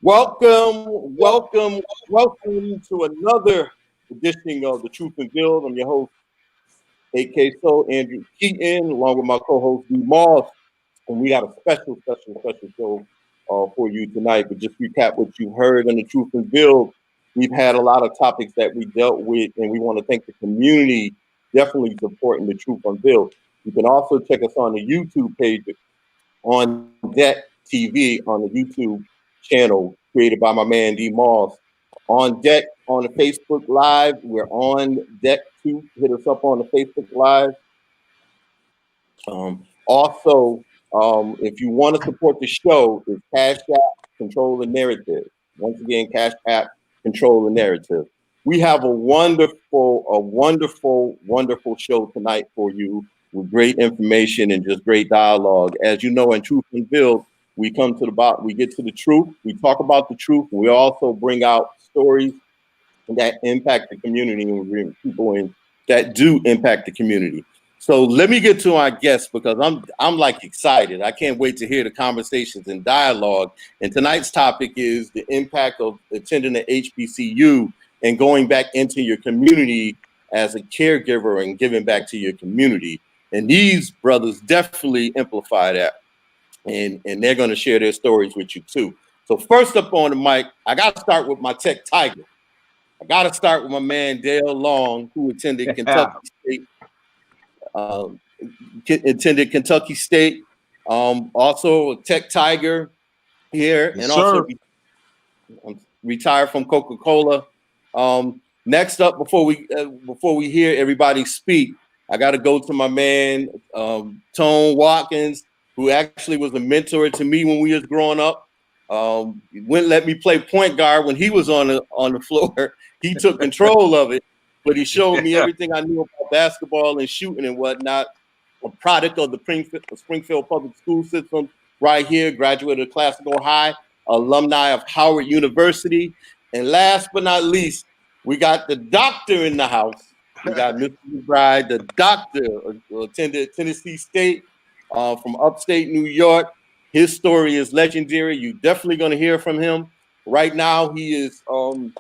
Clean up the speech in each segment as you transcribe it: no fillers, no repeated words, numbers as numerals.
Welcome to another edition of the Truth Unveiled. I'm your host, AK Soul, Andrew Keaton, along with my co-host, D. Moss. And we got a special show for you tonight. But just recap what you heard on the Truth Unveiled. We've had a lot of topics that we dealt with, and we want to thank the community definitely supporting the Truth Unveiled. You can also check us on the YouTube page on Deck TV on the YouTube channel created by my man D Moss. On Deck on the Facebook Live, we're on Deck too. Hit us up on the Facebook Live. Also, if you want to support the show, it's Cash App Control the Narrative. Once again, Cash App Control the Narrative. We have a wonderful show tonight for you with great information and just great dialogue. As you know, in Truth Unveiled, we come to the bottom, we get to the truth, we talk about the truth, we also bring out stories that impact the community and we bring people in that do impact the community. So let me get to our guests because I'm like excited. I can't wait to hear the conversations and dialogue. And tonight's topic is the impact of attending the HBCU and going back into your community as a caregiver and giving back to your community. And these brothers definitely amplify that. And they're going to share their stories with you too. So first up on the mic, I got to start with my tech tiger. I got to start with my man Dale Long, who attended Kentucky State. Also a tech tiger here, yes, and also retired from Coca-Cola. Next up, before we hear everybody speak, I got to go to my man Tone Watkins, who actually was a mentor to me when we was growing up. Wouldn't let me play point guard when he was on the floor. He took control of it, but he showed me everything I knew about basketball and shooting and whatnot. A product of the Springfield Public School System right here, graduated of Classical High, alumni of Howard University. And last but not least, we got the doctor in the house. We got Mr. McBride, the doctor, attended Tennessee State from upstate New York. His story is legendary. You're definitely going to hear from him. Right now, he is, and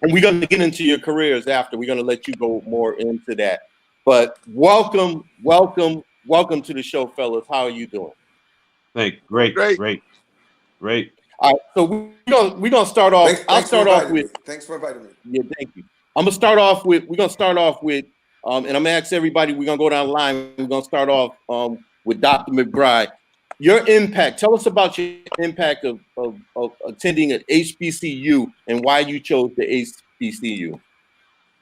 we're going to get into your careers after. We're going to let you go more into that. But welcome to the show, fellas. How are you doing? Hey, great. All right, so we're gonna start off. Thanks for inviting me. Yeah, thank you. We're gonna start off with, and I'm gonna ask everybody. We're gonna go down the line. We're gonna start off with Dr. McBride. Your impact. Tell us about your impact of attending an HBCU and why you chose the HBCU.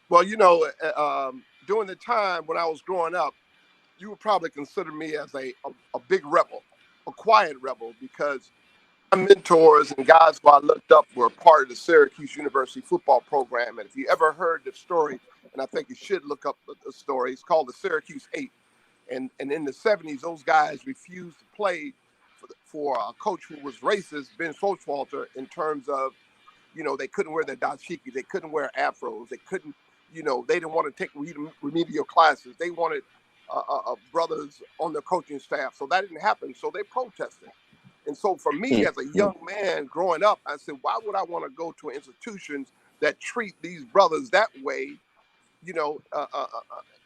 Well, during the time when I was growing up, you would probably consider me as a big rebel, a quiet rebel, because my mentors and guys who I looked up were part of the Syracuse University football program. And if you ever heard the story, and I think you should look up the story, it's called the Syracuse 8. And in the 70s, those guys refused to play for a coach who was racist, Ben Folchwalter, in terms of, they couldn't wear their dashiki, they couldn't wear afros, they couldn't, they didn't want to take remedial classes. They wanted brothers on their coaching staff. So that didn't happen. So they protested. And so for me as a young man growing up, I said, why would I want to go to institutions that treat these brothers that way?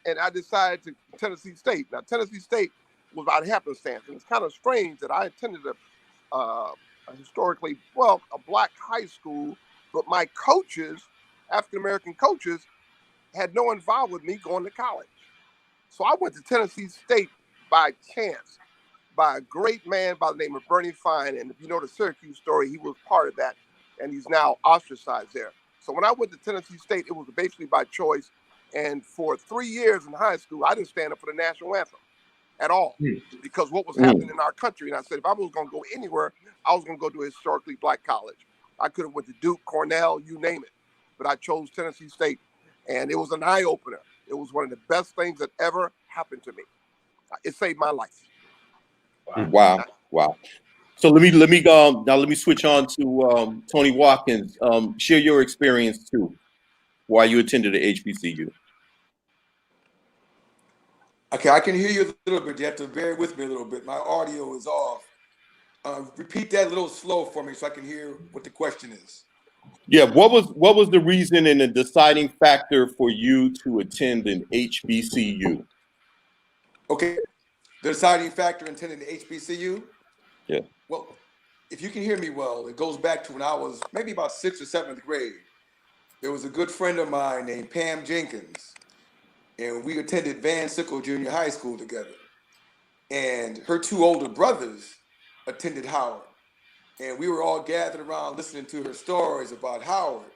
And I decided to Tennessee State. Now, Tennessee State was about happenstance. And it's kind of strange that I attended a historically, a black high school, but my coaches, African-American coaches, had no involvement with me going to college. So I went to Tennessee State by chance, by a great man by the name of Bernie Fine. And if you know the Syracuse story, he was part of that, and he's now ostracized there. So when I went to Tennessee State, it was basically by choice. And for 3 years in high school, I didn't stand up for the national anthem at all because what was happening in our country. And I said, if I was going to go anywhere, I was going to go to a historically black college. I could have went to Duke, Cornell, you name it. But I chose Tennessee State, and it was an eye-opener. It was one of the best things that ever happened to me. It saved my life. Wow. So let me go now. Let me switch on to Tony Watkins. Share your experience too, while you attended the HBCU. Okay, I can hear you a little bit. You have to bear with me a little bit. My audio is off. Repeat that a little slow for me so I can hear what the question is. Yeah, what was the reason and the deciding factor for you to attend an HBCU? Okay, the deciding factor in attending the HBCU? Yeah. Well, if you can hear me well, it goes back to when I was maybe about 6th or 7th grade. There was a good friend of mine named Pam Jenkins, and we attended Van Sickle Junior High School together. And her 2 older brothers attended Howard. And we were all gathered around listening to her stories about Howard.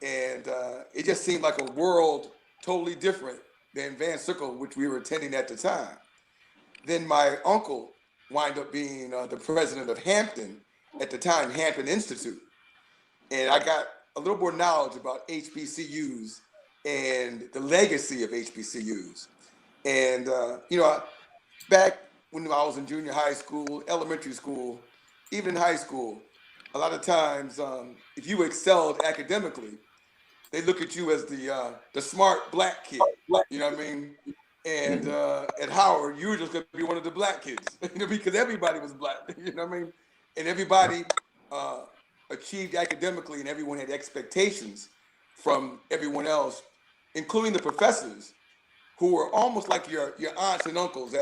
And it just seemed like a world totally different than Van Sickle, which we were attending at the time. Then my uncle wound up being the president of Hampton, at the time, Hampton Institute. And I got a little more knowledge about HBCUs and the legacy of HBCUs. And, back when I was in junior high school, elementary school, even in high school, a lot of times, if you excelled academically, they look at you as the smart black kid. You know what I mean? And at Howard, you were just going to be one of the black kids, because everybody was black. You know what I mean? And everybody achieved academically, and everyone had expectations from everyone else, including the professors, who were almost like your aunts and uncles,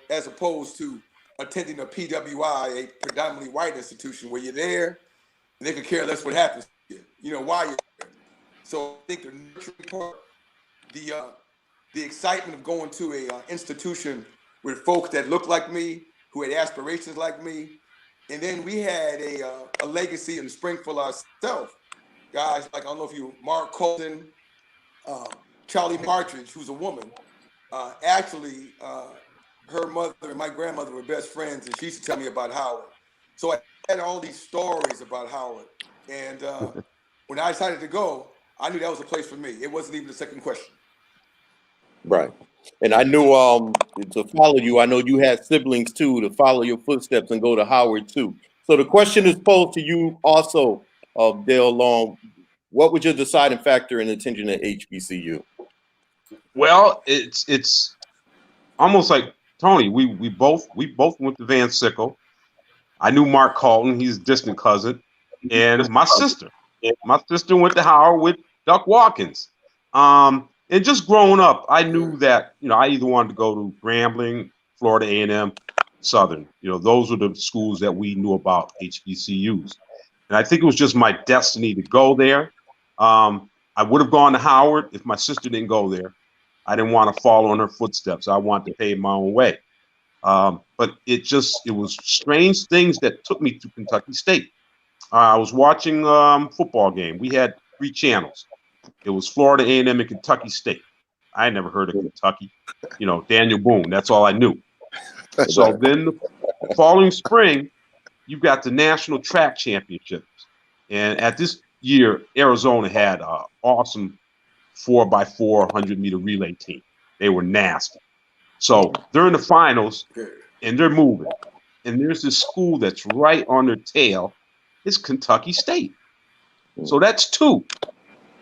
as opposed to attending a PWI, a predominantly white institution, where you're there and they could care less what happens to you, why you're there. So I think the nurturing part, the excitement of going to a institution with folks that looked like me, who had aspirations like me, and then we had a legacy in Springfield ourselves. Guys like, I don't know if you, Mark Colton, Charlie Partridge, who's a woman. Actually, her mother and my grandmother were best friends, and she used to tell me about Howard. So I had all these stories about Howard. And when I decided to go, I knew that was a place for me. It wasn't even a second question. Right. And I knew to follow you, I know you had siblings too, to follow your footsteps and go to Howard too. So the question is posed to you also, Dale Long. What was your deciding factor in attending at HBCU? Well, it's almost like Tony. We both went to Van Sickle. I knew Mark Colton, he's a distant cousin, and my sister. My sister went to Howard with Duck Watkins. And just growing up, I knew that I either wanted to go to Grambling, Florida A&M, Southern. Those were the schools that we knew about, HBCUs. And I think it was just my destiny to go there. I would have gone to Howard if my sister didn't go there. I didn't want to follow in her footsteps. I wanted to pave my own way. But it was strange things that took me to Kentucky State. I was watching football game. We had 3 channels. It was Florida A&M and Kentucky State. I had never heard of Kentucky. Daniel Boone. That's all I knew. So then the following spring, you've got the National Track Championships. And at this year, Arizona had an awesome 4x4 100-meter relay team. They were nasty. So they're in the finals, and they're moving. And there's this school that's right on their tail. It's Kentucky State. So that's 2.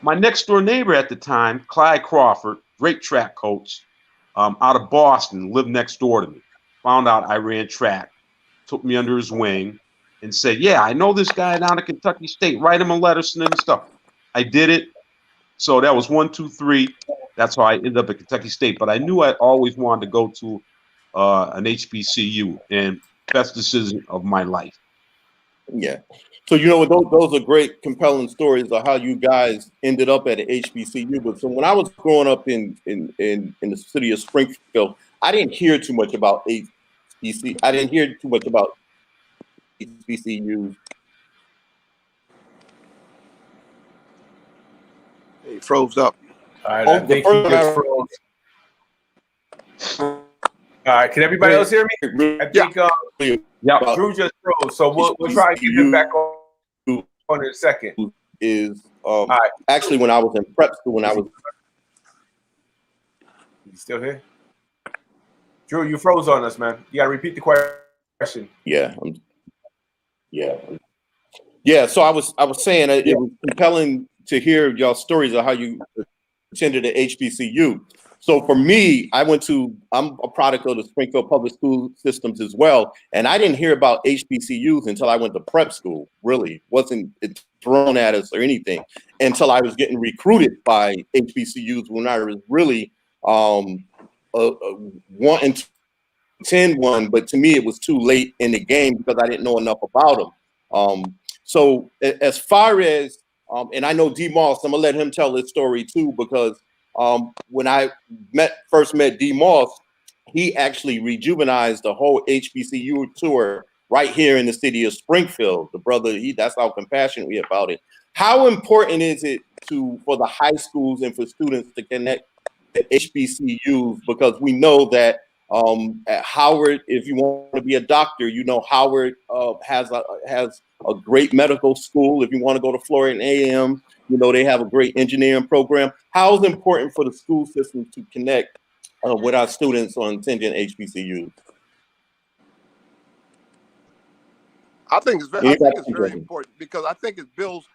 My next door neighbor at the time, Clyde Crawford, great track coach, out of Boston, lived next door to me. Found out I ran track, took me under his wing, and said, "Yeah, I know this guy down at Kentucky State. Write him a letter, send him stuff." I did it. So that was 1, 2, 3. That's how I ended up at Kentucky State. But I knew I always wanted to go to an HBCU, and best decision of my life. Yeah. So those are great, compelling stories of how you guys ended up at an HBCU. But so when I was growing up in the city of Springfield, I didn't hear too much about HBC. I didn't hear too much about HBCUs. He froze up. All right, I think he just froze. All right, can everybody else hear me? I think Drew just froze, so we'll try to get him back on in a second. Is actually when I was in prep school, you still here? Drew, you froze on us, man. You gotta repeat the question. Yeah. So I was saying it was compelling to hear y'all stories of how you attended at HBCU. So for me, I'm a product of the Springfield public school systems as well. And I didn't hear about HBCUs until I went to prep school. Really wasn't it thrown at us or anything until I was getting recruited by HBCUs when I was really wanting to attend one. But to me, it was too late in the game because I didn't know enough about them. So as far as, and I know D Moss, I'm gonna let him tell his story too, because when I first met D Moss, he actually rejuvenized the whole HBCU tour right here in the city of Springfield. The brother, that's how compassionate we are about it. How important is it for the high schools and for students to connect to HBCUs? Because we know that at Howard, if you want to be a doctor, you know Howard has a great medical school. If you want to go to Florida A&M, you know they have a great engineering program. How is it important for the school system to connect with our students on attending HBCUs? I think it's very important because I think it builds.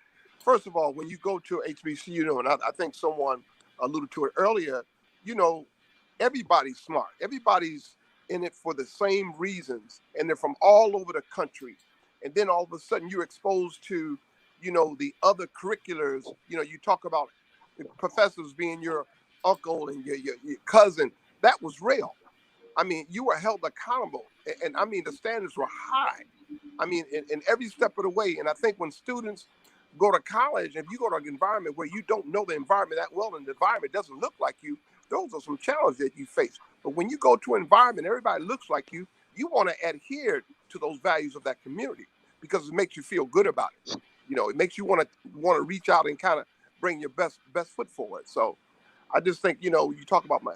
First of all, when you go to HBCU, and I think someone alluded to it earlier, you know, everybody's smart. Everybody's in it for the same reasons, and they're from all over the country. And then all of a sudden, you're exposed to, you know, the other curriculars. You know, you talk about professors being your uncle and your cousin. That was real. I mean, you were held accountable, and I mean, the standards were high. I mean, in every step of the way. And I think when students go to college, if you go to an environment where you don't know the environment that well, and the environment doesn't look like you, those are some challenges that you face. But when you go to an environment, everybody looks like you want to adhere to those values of that community because it makes you feel good about it. You know, it makes you want to reach out and kind of bring your best foot forward. So I just think, you know, you talk about my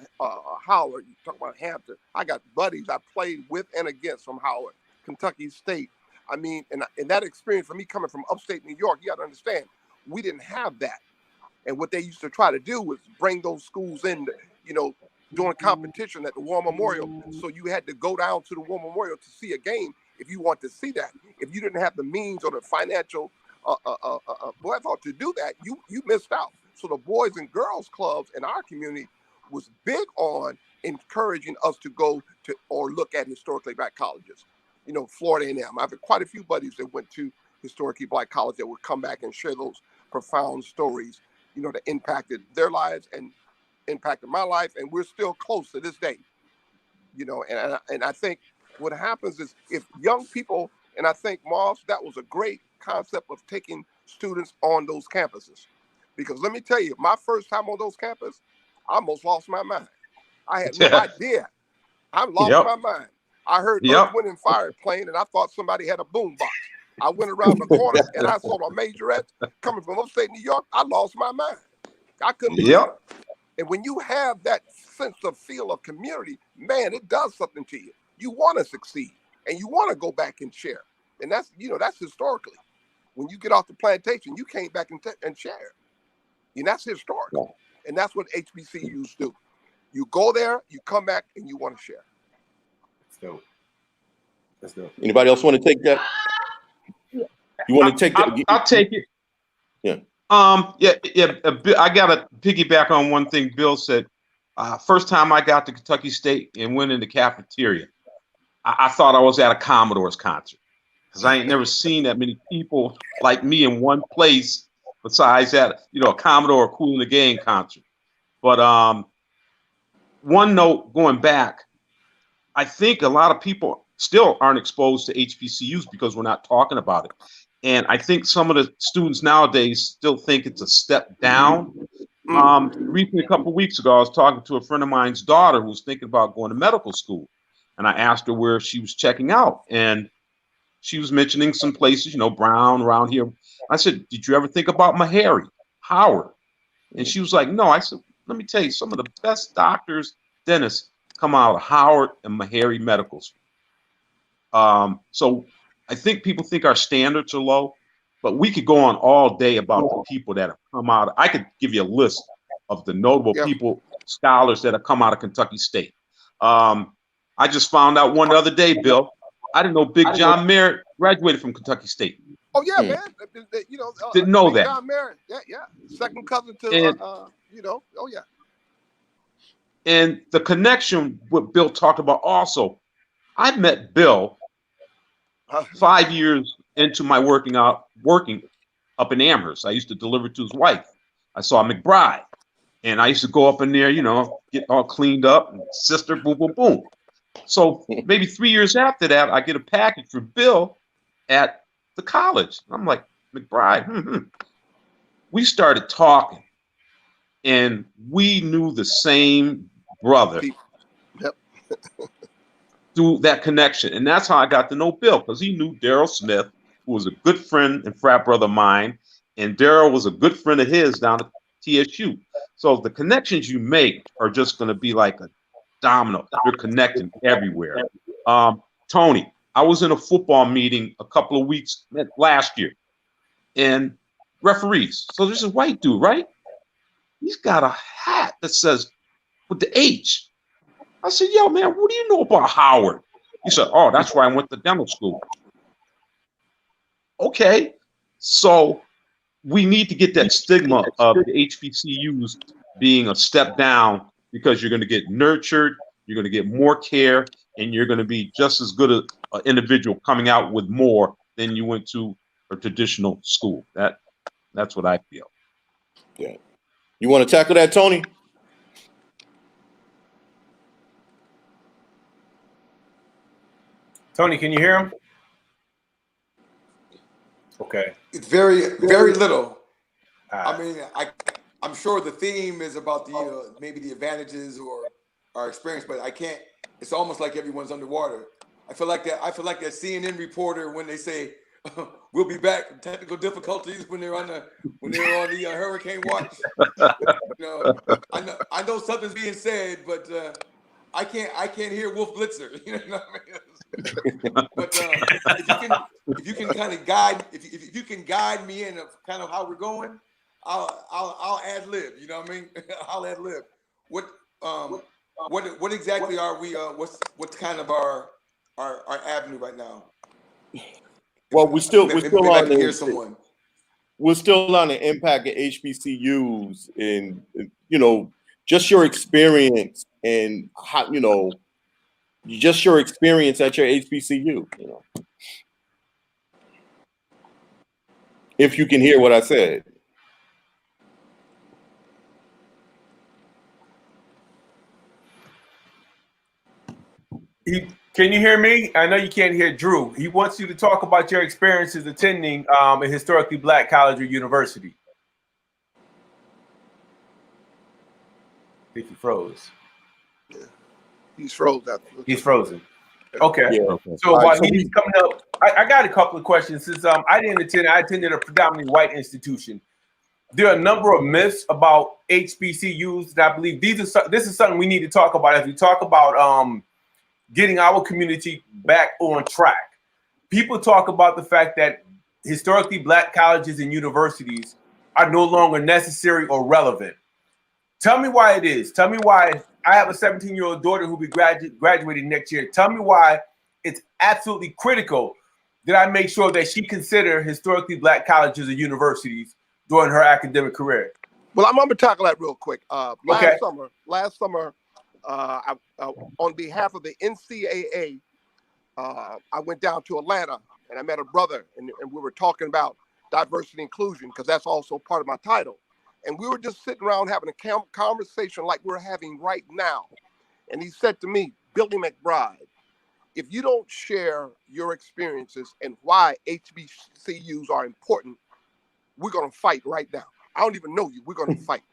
Howard, you talk about Hampton. I got buddies I played with and against from Howard, Kentucky State. I mean, and that experience for me coming from upstate New York, you got to understand, we didn't have that. And what they used to try to do was bring those schools in, you know, doing competition at the War Memorial. So you had to go down to the War Memorial to see a game if you want to see that. If you didn't have the means or the financial wherewithal to do that, you missed out. So the Boys and Girls Clubs in our community was big on encouraging us to go to or look at historically black colleges. You know, Florida A&M. I've had quite a few buddies that went to historically black college that would come back and share those profound stories, you know, that impacted their lives and impacted my life. And we're still close to this day, you know, and I think what happens is if young people, and I think Moss, that was a great concept of taking students on those campuses. Because let me tell you, my first time on those campuses, I almost lost my mind. I had no idea. I lost my mind. I heard Earth, Wind, and Fire playing, and I thought somebody had a boombox. I went around the corner, and I saw a majorette coming from upstate New York. I lost my mind. I couldn't believe it. And when you have that sense of feel of community, man, it does something to you. You want to succeed, and you want to go back and share. And that's, you know, that's historically. When you get off the plantation, you came back and share. And that's historical. And that's what HBCUs do. You go there, you come back, and you want to share. That's dope. Anybody else want to take that? You want to take that? I'll take it. Yeah. I got to piggyback on one thing Bill said. First time I got to Kentucky State and went in the cafeteria, I thought I was at a Commodores concert because I ain't never seen that many people like me in one place besides at, you know, a Commodore or Kool and the Gang concert. But one note going back, I think a lot of people still aren't exposed to HBCUs because we're not talking about it. And I think some of the students nowadays still think it's a step down. Recently, a couple of weeks ago, I was talking to a friend of mine's daughter who was thinking about going to medical school. And I asked her where she was checking out. And she was mentioning some places, you know, Brown, around here. I said, did you ever think about Meharry, Howard? And she was like, no. I said, let me tell you, some of the best doctors, dentists, come out of Howard and Meharry Medical School. So I think people think our standards are low, but we could go on all day about the people that have come out. I could give you a list of the notable people, scholars that have come out of Kentucky State. I just found out one the other day, Bill. I didn't know Big John Merritt graduated from Kentucky State. Oh yeah, man. You know, didn't know Big that. John Merritt. Yeah. Second cousin to you know. Oh yeah. And the connection, what Bill talked about also, I met Bill 5 years into my working up in Amherst. I used to deliver to his wife. I saw McBride, and I used to go up in there, get all cleaned up, and sister, boom, boom, boom. So maybe 3 years after that, I get a package from Bill at the college. I'm like, McBride, We started talking, and we knew the same brother. Yep. Through that connection. And that's how I got to know Bill, because he knew Daryl Smith, who was a good friend and frat brother of mine, and Daryl was a good friend of his down at TSU. So the connections you make are just going to be like a domino. You're connecting everywhere. Tony, I was in a football meeting a couple of weeks last year, and referees. So there's a white dude, right? He's got a hat that says with the H. I said, yo, man, what do you know about Howard? He said, oh, that's where I went to dental school. Okay, so we need to get that stigma of the HBCUs being a step down, because you're going to get nurtured, you're going to get more care, and you're going to be just as good an individual coming out with more than you went to a traditional school. That's what I feel. Yeah. You want to tackle that, Tony? Tony, can you hear him? Okay. It's very, very little. I mean, I'm sure the theme is about the maybe the advantages or our experience, but I can't. It's almost like everyone's underwater. I feel like that CNN reporter when they say we'll be back. Technical difficulties when they're on the hurricane watch. I know something's being said, but I can't hear Wolf Blitzer. You know what I mean? But if you can kind of guide, if you can guide me in of kind of how we're going, I'll ad lib. You know what I mean? I'll ad lib. What exactly are we? What's kind of our avenue right now? Well, we're still on the impact of HBCUs and just your experience and how just your experience at your HBCU. If you can hear what I said. Can you hear me? I know you can't hear Drew. He wants you to talk about your experiences attending a historically Black college or university. I think he froze. Yeah. He's frozen. He's frozen. Okay. Yeah, okay. So while he's coming up, I got a couple of questions. Since I attended a predominantly white institution. There are a number of myths about HBCUs that I believe this is something we need to talk about as we talk about getting our community back on track. People talk about the fact that historically Black colleges and universities are no longer necessary or relevant. Tell me why it is. Tell me why. I have a 17-year-old daughter who will be graduating next year. Tell me why it's absolutely critical that I make sure that she consider historically Black colleges and universities during her academic career. Well, I'm going to tackle that real quick. Last summer, on behalf of the NCAA, I went down to Atlanta and I met a brother, and we were talking about diversity and inclusion, because that's also part of my title. And we were just sitting around having a conversation like we're having right now. And he said to me, Billy McBride, if you don't share your experiences and why HBCUs are important, we're going to fight right now. I don't even know you. We're going to fight.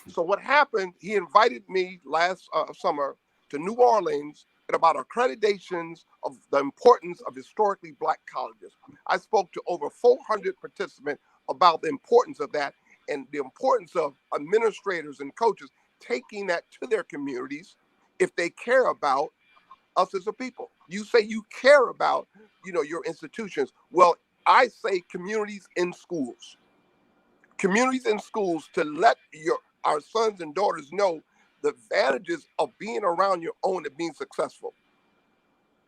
So what happened, he invited me last summer to New Orleans and about accreditations of the importance of historically Black colleges. I spoke to over 400 participants about the importance of that and the importance of administrators and coaches taking that to their communities if they care about us as a people. You say you care about, your institutions. Well, I say communities in schools. Communities in schools to let our sons and daughters know the advantages of being around your own and being successful.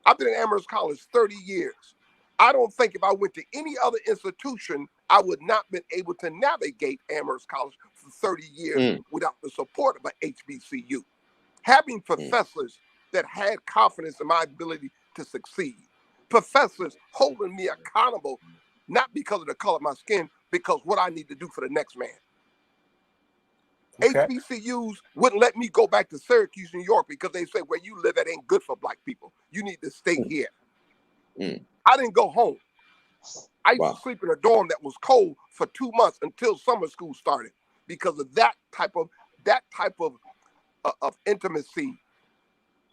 I've been at Amherst College 30 years. I don't think if I went to any other institution, I would not been able to navigate Amherst College for 30 years without the support of an HBCU. Having professors that had confidence in my ability to succeed. Professors holding me accountable, not because of the color of my skin, because what I need to do for the next man. Okay. HBCUs wouldn't let me go back to Syracuse, New York, because they say where you live at ain't good for black people. You need to stay here. I didn't go home. I used to sleep in a dorm that was cold for 2 months until summer school started because of that type of intimacy,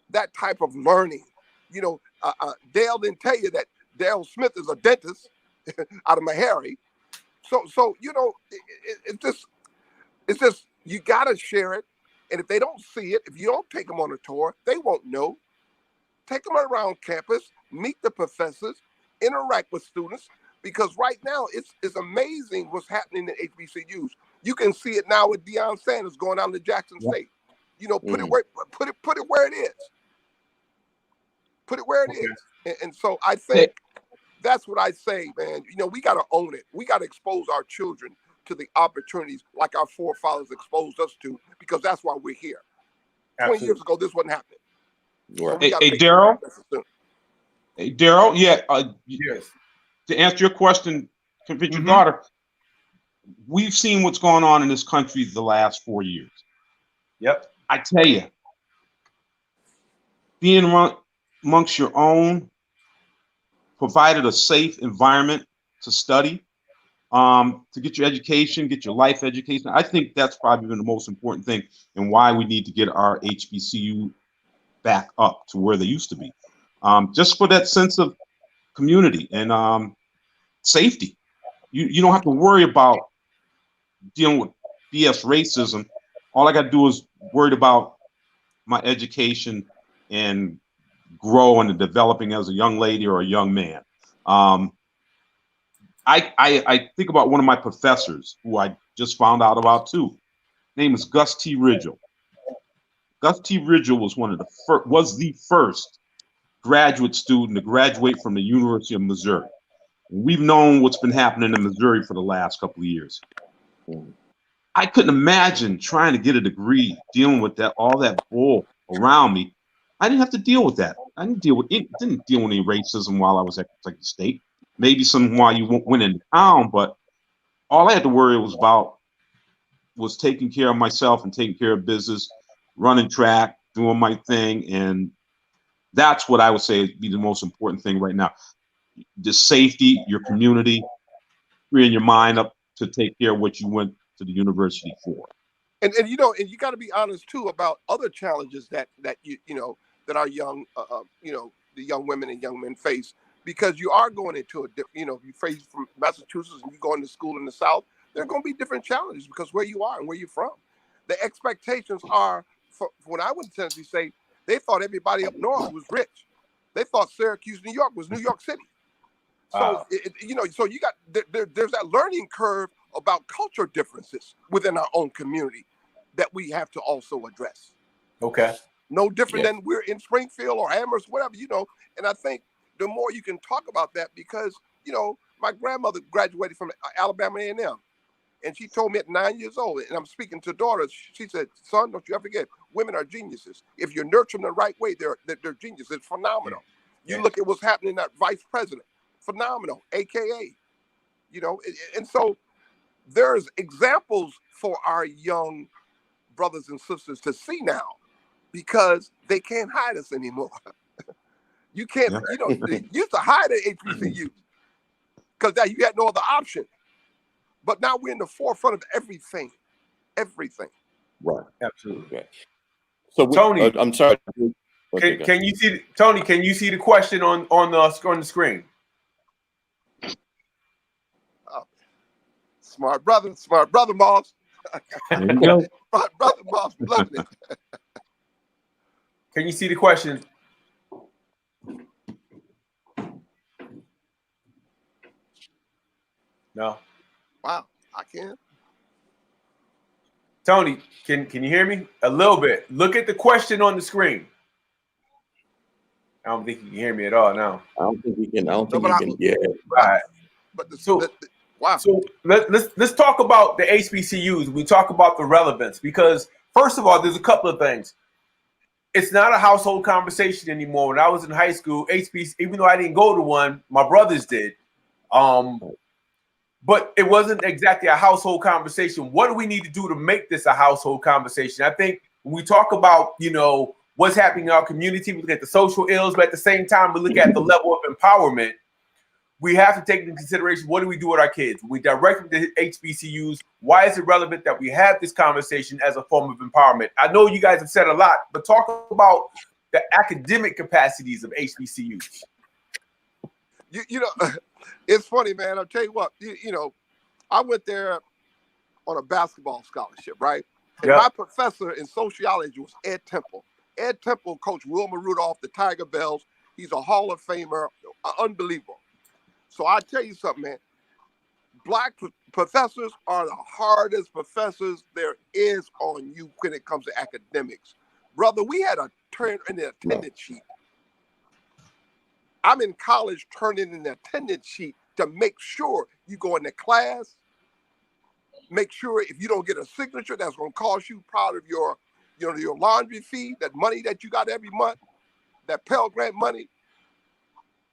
that type of learning. You know, Dale didn't tell you that Dale Smith is a dentist out of Meharry. So you know, it's just you gotta share it. And if they don't see it, if you don't take them on a tour, they won't know. Take them around campus, meet the professors, interact with students, because right now it's amazing what's happening in HBCUs. You can see it now with Deion Sanders going down to Jackson State. You know, put it where it is. Put it where it is. And so I think that's what I say, man. You know, we got to own it. We got to expose our children to the opportunities like our forefathers exposed us to, because that's why we're here. Absolutely. 20 years ago, this wasn't happening. So Hey, Daryl. Hey, Daryl. Yeah. Yes. To answer your question, with your daughter, we've seen what's going on in this country the last 4 years. Yep. I tell you, being amongst your own, provided a safe environment to study, to get your education, get your life education. I think that's probably been the most important thing and why we need to get our HBCU back up to where they used to be. Just for that sense of community and safety. You don't have to worry about dealing with BS racism. All I got to do is worried about my education and growing and developing as a young lady or a young man. I think about one of my professors who I just found out about too. His name is Gus T. Ridgel. Gus T. Ridgel was the first graduate student to graduate from the University of Missouri. We've known what's been happening in Missouri for the last couple of years. I couldn't imagine trying to get a degree, dealing with all that bull around me. I didn't have to deal with that. I didn't deal with any racism while I was at Kentucky State. Maybe some while you went into town, but all I had to worry about was taking care of myself and taking care of business, running track, doing my thing, and that's what I would say would be the most important thing right now. The safety, your community, freeing your mind up to take care of what you went to the university for. And you know, and you got to be honest too about other challenges that you know that our young the young women and young men face, because you are going into a you face from Massachusetts and you going to school in the South. There are going to be different challenges because where you are and where you're from. The expectations are when I went to Tennessee State, they thought everybody up north was rich. They thought Syracuse, New York was New York City. So, so you got, there's that learning curve about culture differences within our own community that we have to also address. Okay. No different than we're in Springfield or Amherst, whatever, and I think the more you can talk about that, because, my grandmother graduated from Alabama A&M. And she told me at 9 years old, and I'm speaking to daughters, she said, son, don't you ever forget, women are geniuses. If you nurture them the right way, they're geniuses. It's phenomenal. You look at what's happening at vice president, phenomenal, AKA, and so there's examples for our young brothers and sisters to see now, because they can't hide us anymore. You can't, they used to hide at HBCU because now you had no other option. But now we're in the forefront of everything. Right. Absolutely. Okay. So Tony, I'm sorry. Can you see Tony? Can you see the question on the screen? Oh, smart brother, Moss. Smart brother, Moss, loving it. Can you see the question? No. Wow, I can. Tony, can you hear me? A little bit. Look at the question on the screen. I don't think you can hear me at all now. I don't think we can. Yeah. All right. But wow. So let's talk about the HBCUs. We talk about the relevance, because first of all, there's a couple of things. it's not a household conversation anymore. When I was in high school, HBC, even though I didn't go to one, my brothers did. But it wasn't exactly a household conversation. What do we need to do to make this a household conversation? I think when we talk about, what's happening in our community, we look at the social ills, but at the same time, we look at the level of empowerment. We have to take into consideration, what do we do with our kids? We direct them to HBCUs. Why is it relevant that we have this conversation as a form of empowerment? I know you guys have said a lot, but talk about the academic capacities of HBCUs. It's funny, man. I'll tell you what, I went there on a basketball scholarship, right? And my professor in sociology was Ed Temple. Ed Temple coached Wilma Rudolph, the Tiger Bells. He's a Hall of Famer, unbelievable. So I tell you something, man. Black professors are the hardest professors there is on you when it comes to academics. Brother, we had to turn in the attendance sheet. I'm in college turning in the attendance sheet to make sure you go into class. Make sure if you don't get a signature, that's going to cost you part of your laundry fee, that money that you got every month, that Pell Grant money.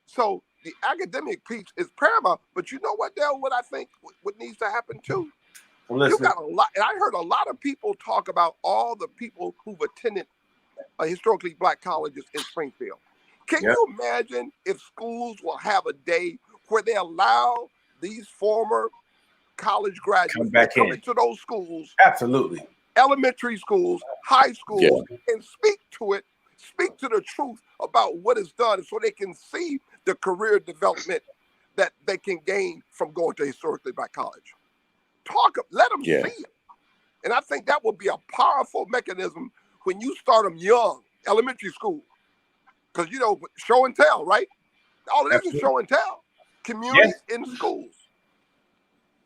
So the academic piece is paramount, but you know what, Dale, what I think what needs to happen too? You got a lot, and I heard a lot of people talk about all the people who've attended historically Black colleges in Springfield. Can you imagine if schools will have a day where they allow these former college graduates to come into those schools? Absolutely. Elementary schools, high schools, and speak to the truth about what is done so they can see the career development that they can gain from going to historically Black college. Let them see it. And I think that will be a powerful mechanism when you start them young, elementary school. Because, show and tell, right? All it is show and tell. Community in schools.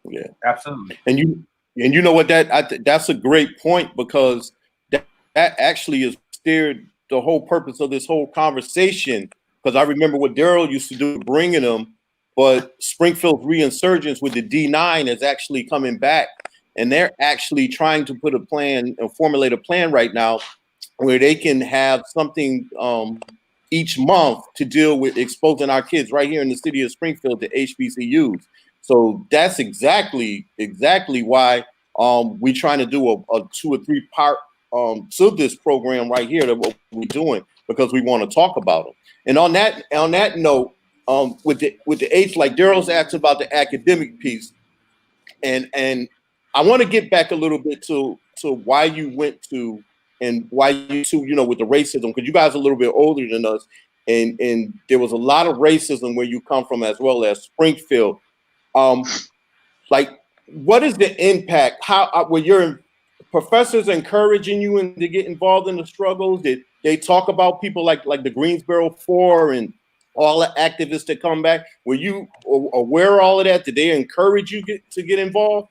Yeah, absolutely. And you know what, that's a great point, because that actually is steered the whole purpose of this whole conversation. Because I remember what Daryl used to do, bringing them, but Springfield's reinsurgence with the D9 is actually coming back, and they're actually trying to put a plan and formulate a plan right now where they can have something each month to deal with exposing our kids right here in the city of Springfield to HBCUs. So that's exactly why we're trying to do a 2 or 3 part to this program right here, that what we're doing, because we want to talk about them. And on that note, with the H, like Daryl's asked about the academic piece, and I want to get back a little bit to why you went to, and why you two, with the racism, because you guys are a little bit older than us, and there was a lot of racism where you come from, as well as Springfield. Like, what is the impact? How were your professors encouraging you to get involved in the struggles? Did they talk about people like the Greensboro Four and all the activists that come back? Were you aware of all of that? Did they encourage you to get involved?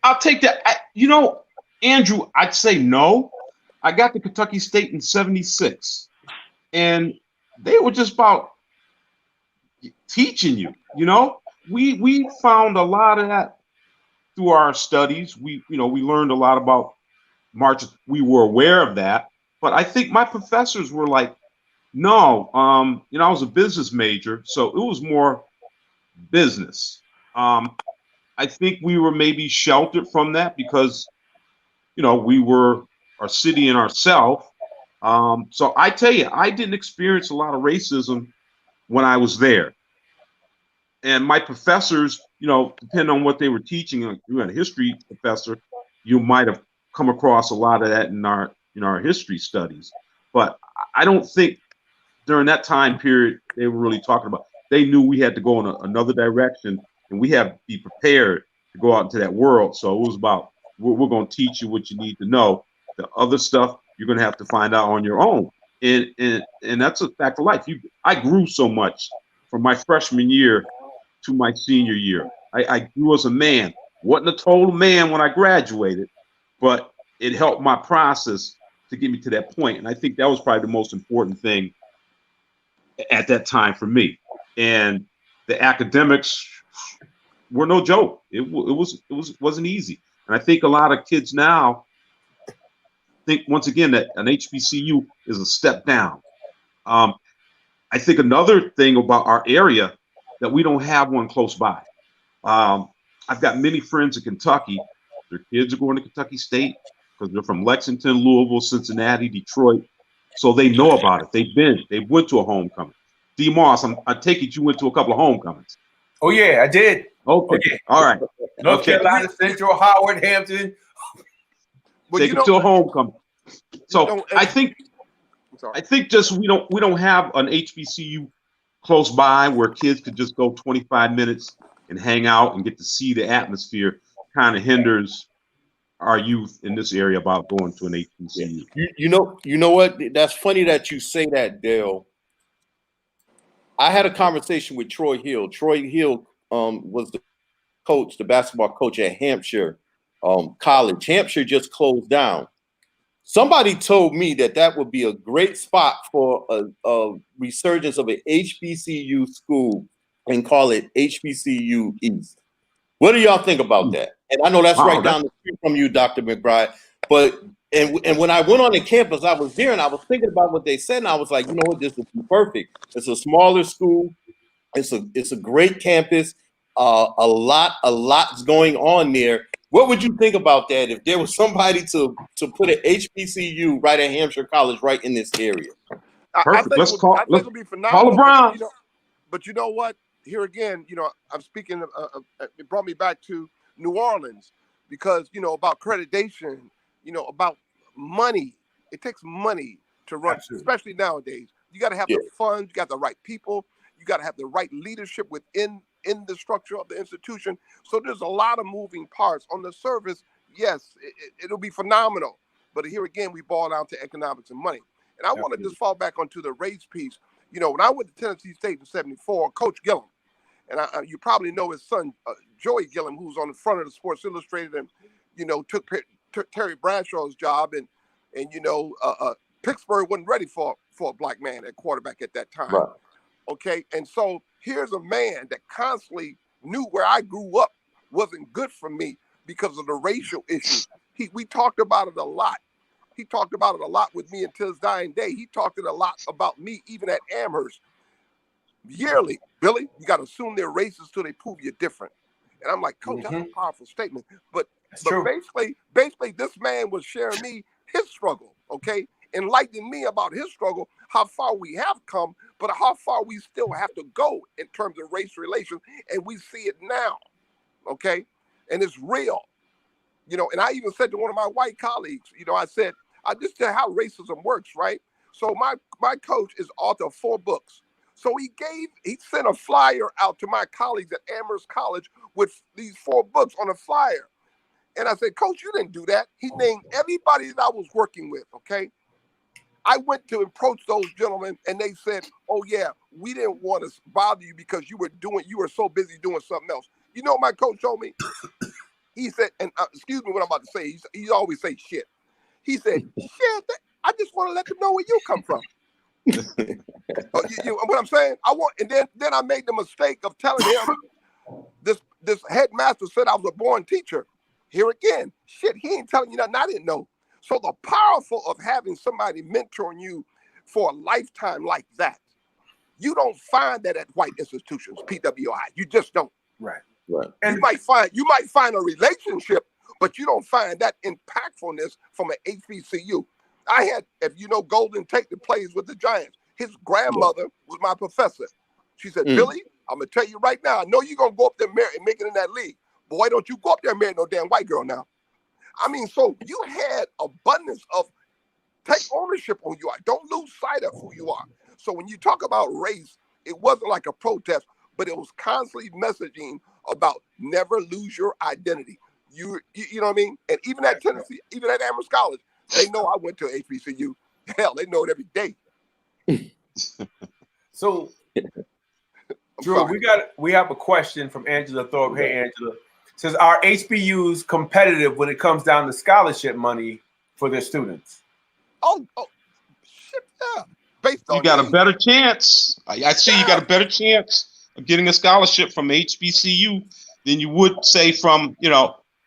I'll take that. Andrew, I'd say no. I got to Kentucky State in '76, and they were just about teaching you. We found a lot of that through our studies. We learned a lot about marches. We were aware of that, but I think my professors were like, no. I was a business major, so it was more business. I think we were maybe sheltered from that because, we were our city and ourselves. So I tell you, I didn't experience a lot of racism when I was there. And my professors, depending on what they were teaching, you had a history professor, you might have come across a lot of that in our history studies. But I don't think during that time period they were really talking about. They knew we had to go in another direction, and we have to be prepared to go out into that world. So it was about, we're going to teach you what you need to know. The other stuff you're going to have to find out on your own. And that's a fact of life. I grew so much from my freshman year to my senior year. I grew as a man. Wasn't a total man when I graduated, but it helped my process to get me to that point. And I think that was probably the most important thing at that time for me. And the academics were no joke. It wasn't easy. And I think a lot of kids now, think once again that an HBCU is a step down. I think another thing about our area that we don't have one close by. I've got many friends in Kentucky. Their kids are going to Kentucky State because they're from Lexington, Louisville, Cincinnati, Detroit. So they know about it. They went to a homecoming. D. Moss, I take it you went to a couple of homecomings. Oh yeah, I did. Okay. Okay. All right. North Carolina Central, Howard, Hampton. But Take it to a homecoming. So I think just we don't have an HBCU close by where kids could just go 25 minutes and hang out and get to see the atmosphere. Kind of hinders our youth in this area about going to an HBCU. You know what? That's funny that you say that, Dale. I had a conversation with Troy Hill. Troy Hill was the basketball coach at Hampshire College. Hampshire just closed down. Somebody told me that would be a great spot for a resurgence of an HBCU school and call it HBCU East. What do y'all think about that? And I know that's right down the street from you, Dr. McBride. But and when I went on the campus, I was there and I was thinking about what they said, and I was like, you know what, this would be perfect. It's a smaller school. It's a great campus. A lot's going on there. What would you think about that if there was somebody to put an HBCU right at Hampshire College right in this area? Perfect. I think it would be phenomenal. Call LeBron. But you know what? Here again, I'm speaking. It brought me back to New Orleans because about accreditation. About money. It takes money to run, especially nowadays. You got to have the funds. You got the right people. You got to have the right leadership within the structure of the institution. So there's a lot of moving parts. On the surface, yes, it'll be phenomenal. But here again, we boil down to economics and money. And I want to just fall back onto the race piece. When I went to Tennessee State in '74, Coach Gillum, and you probably know his son, Joey Gillum, who's on the front of the Sports Illustrated and, took Terry Bradshaw's job. And Pittsburgh wasn't ready for a black man at quarterback at that time. Right. Okay. And so here's a man that constantly knew where I grew up wasn't good for me because of the racial issues. We talked about it a lot. He talked about it a lot with me until his dying day. He talked a lot about me, even at Amherst. Yearly, Billy, you got to assume they're racist till they prove you're different. And I'm like, Coach, that's a powerful statement. But basically, this man was sharing me his struggle, okay? Enlightening me about his struggle, how far we have come, but how far we still have to go in terms of race relations. And we see it now, okay? And it's real. And I even said to one of my white colleagues, I said, I just tell how racism works, right? So my coach is author of 4 books. So he sent a flyer out to my colleagues at Amherst College with these 4 books on a flyer. And I said, Coach, you didn't do that. He named everybody that I was working with, okay? I went to approach those gentlemen and they said, oh yeah, we didn't want to bother you because you were so busy doing something else. You know what my coach told me? He said, and excuse me what I'm about to say, he always say shit. He said, shit, I just want to let them know where you come from. What I'm saying? And then I made the mistake of telling him this headmaster said I was a born teacher. Here again, shit, he ain't telling you nothing I didn't know. So the powerful of having somebody mentoring you for a lifetime like that, you don't find that at white institutions, PWI. You just don't. Right. And you might find a relationship, but you don't find that impactfulness from an HBCU. I had, if you know Golden Tate that plays with the Giants, his grandmother was my professor. She said, Billy, I'm going to tell you right now, I know you're going to go up there and make it in that league. Boy, don't you go up there and marry no damn white girl now. I mean, so you had abundance of take ownership on who you are. Don't lose sight of who you are. So when you talk about race, it wasn't like a protest, but it was constantly messaging about never lose your identity. You know what I mean? And even at Tennessee, even at Amherst College, they know I went to HBCU. Hell, they know it every day. So, Drew, we have a question from Angela Thorpe. Hey, Angela. Says, are HBUs competitive when it comes down to scholarship money for their students? Oh, shit, yeah. Based on you got a better chance. I see you got a better chance of getting a scholarship from HBCU than you would say from,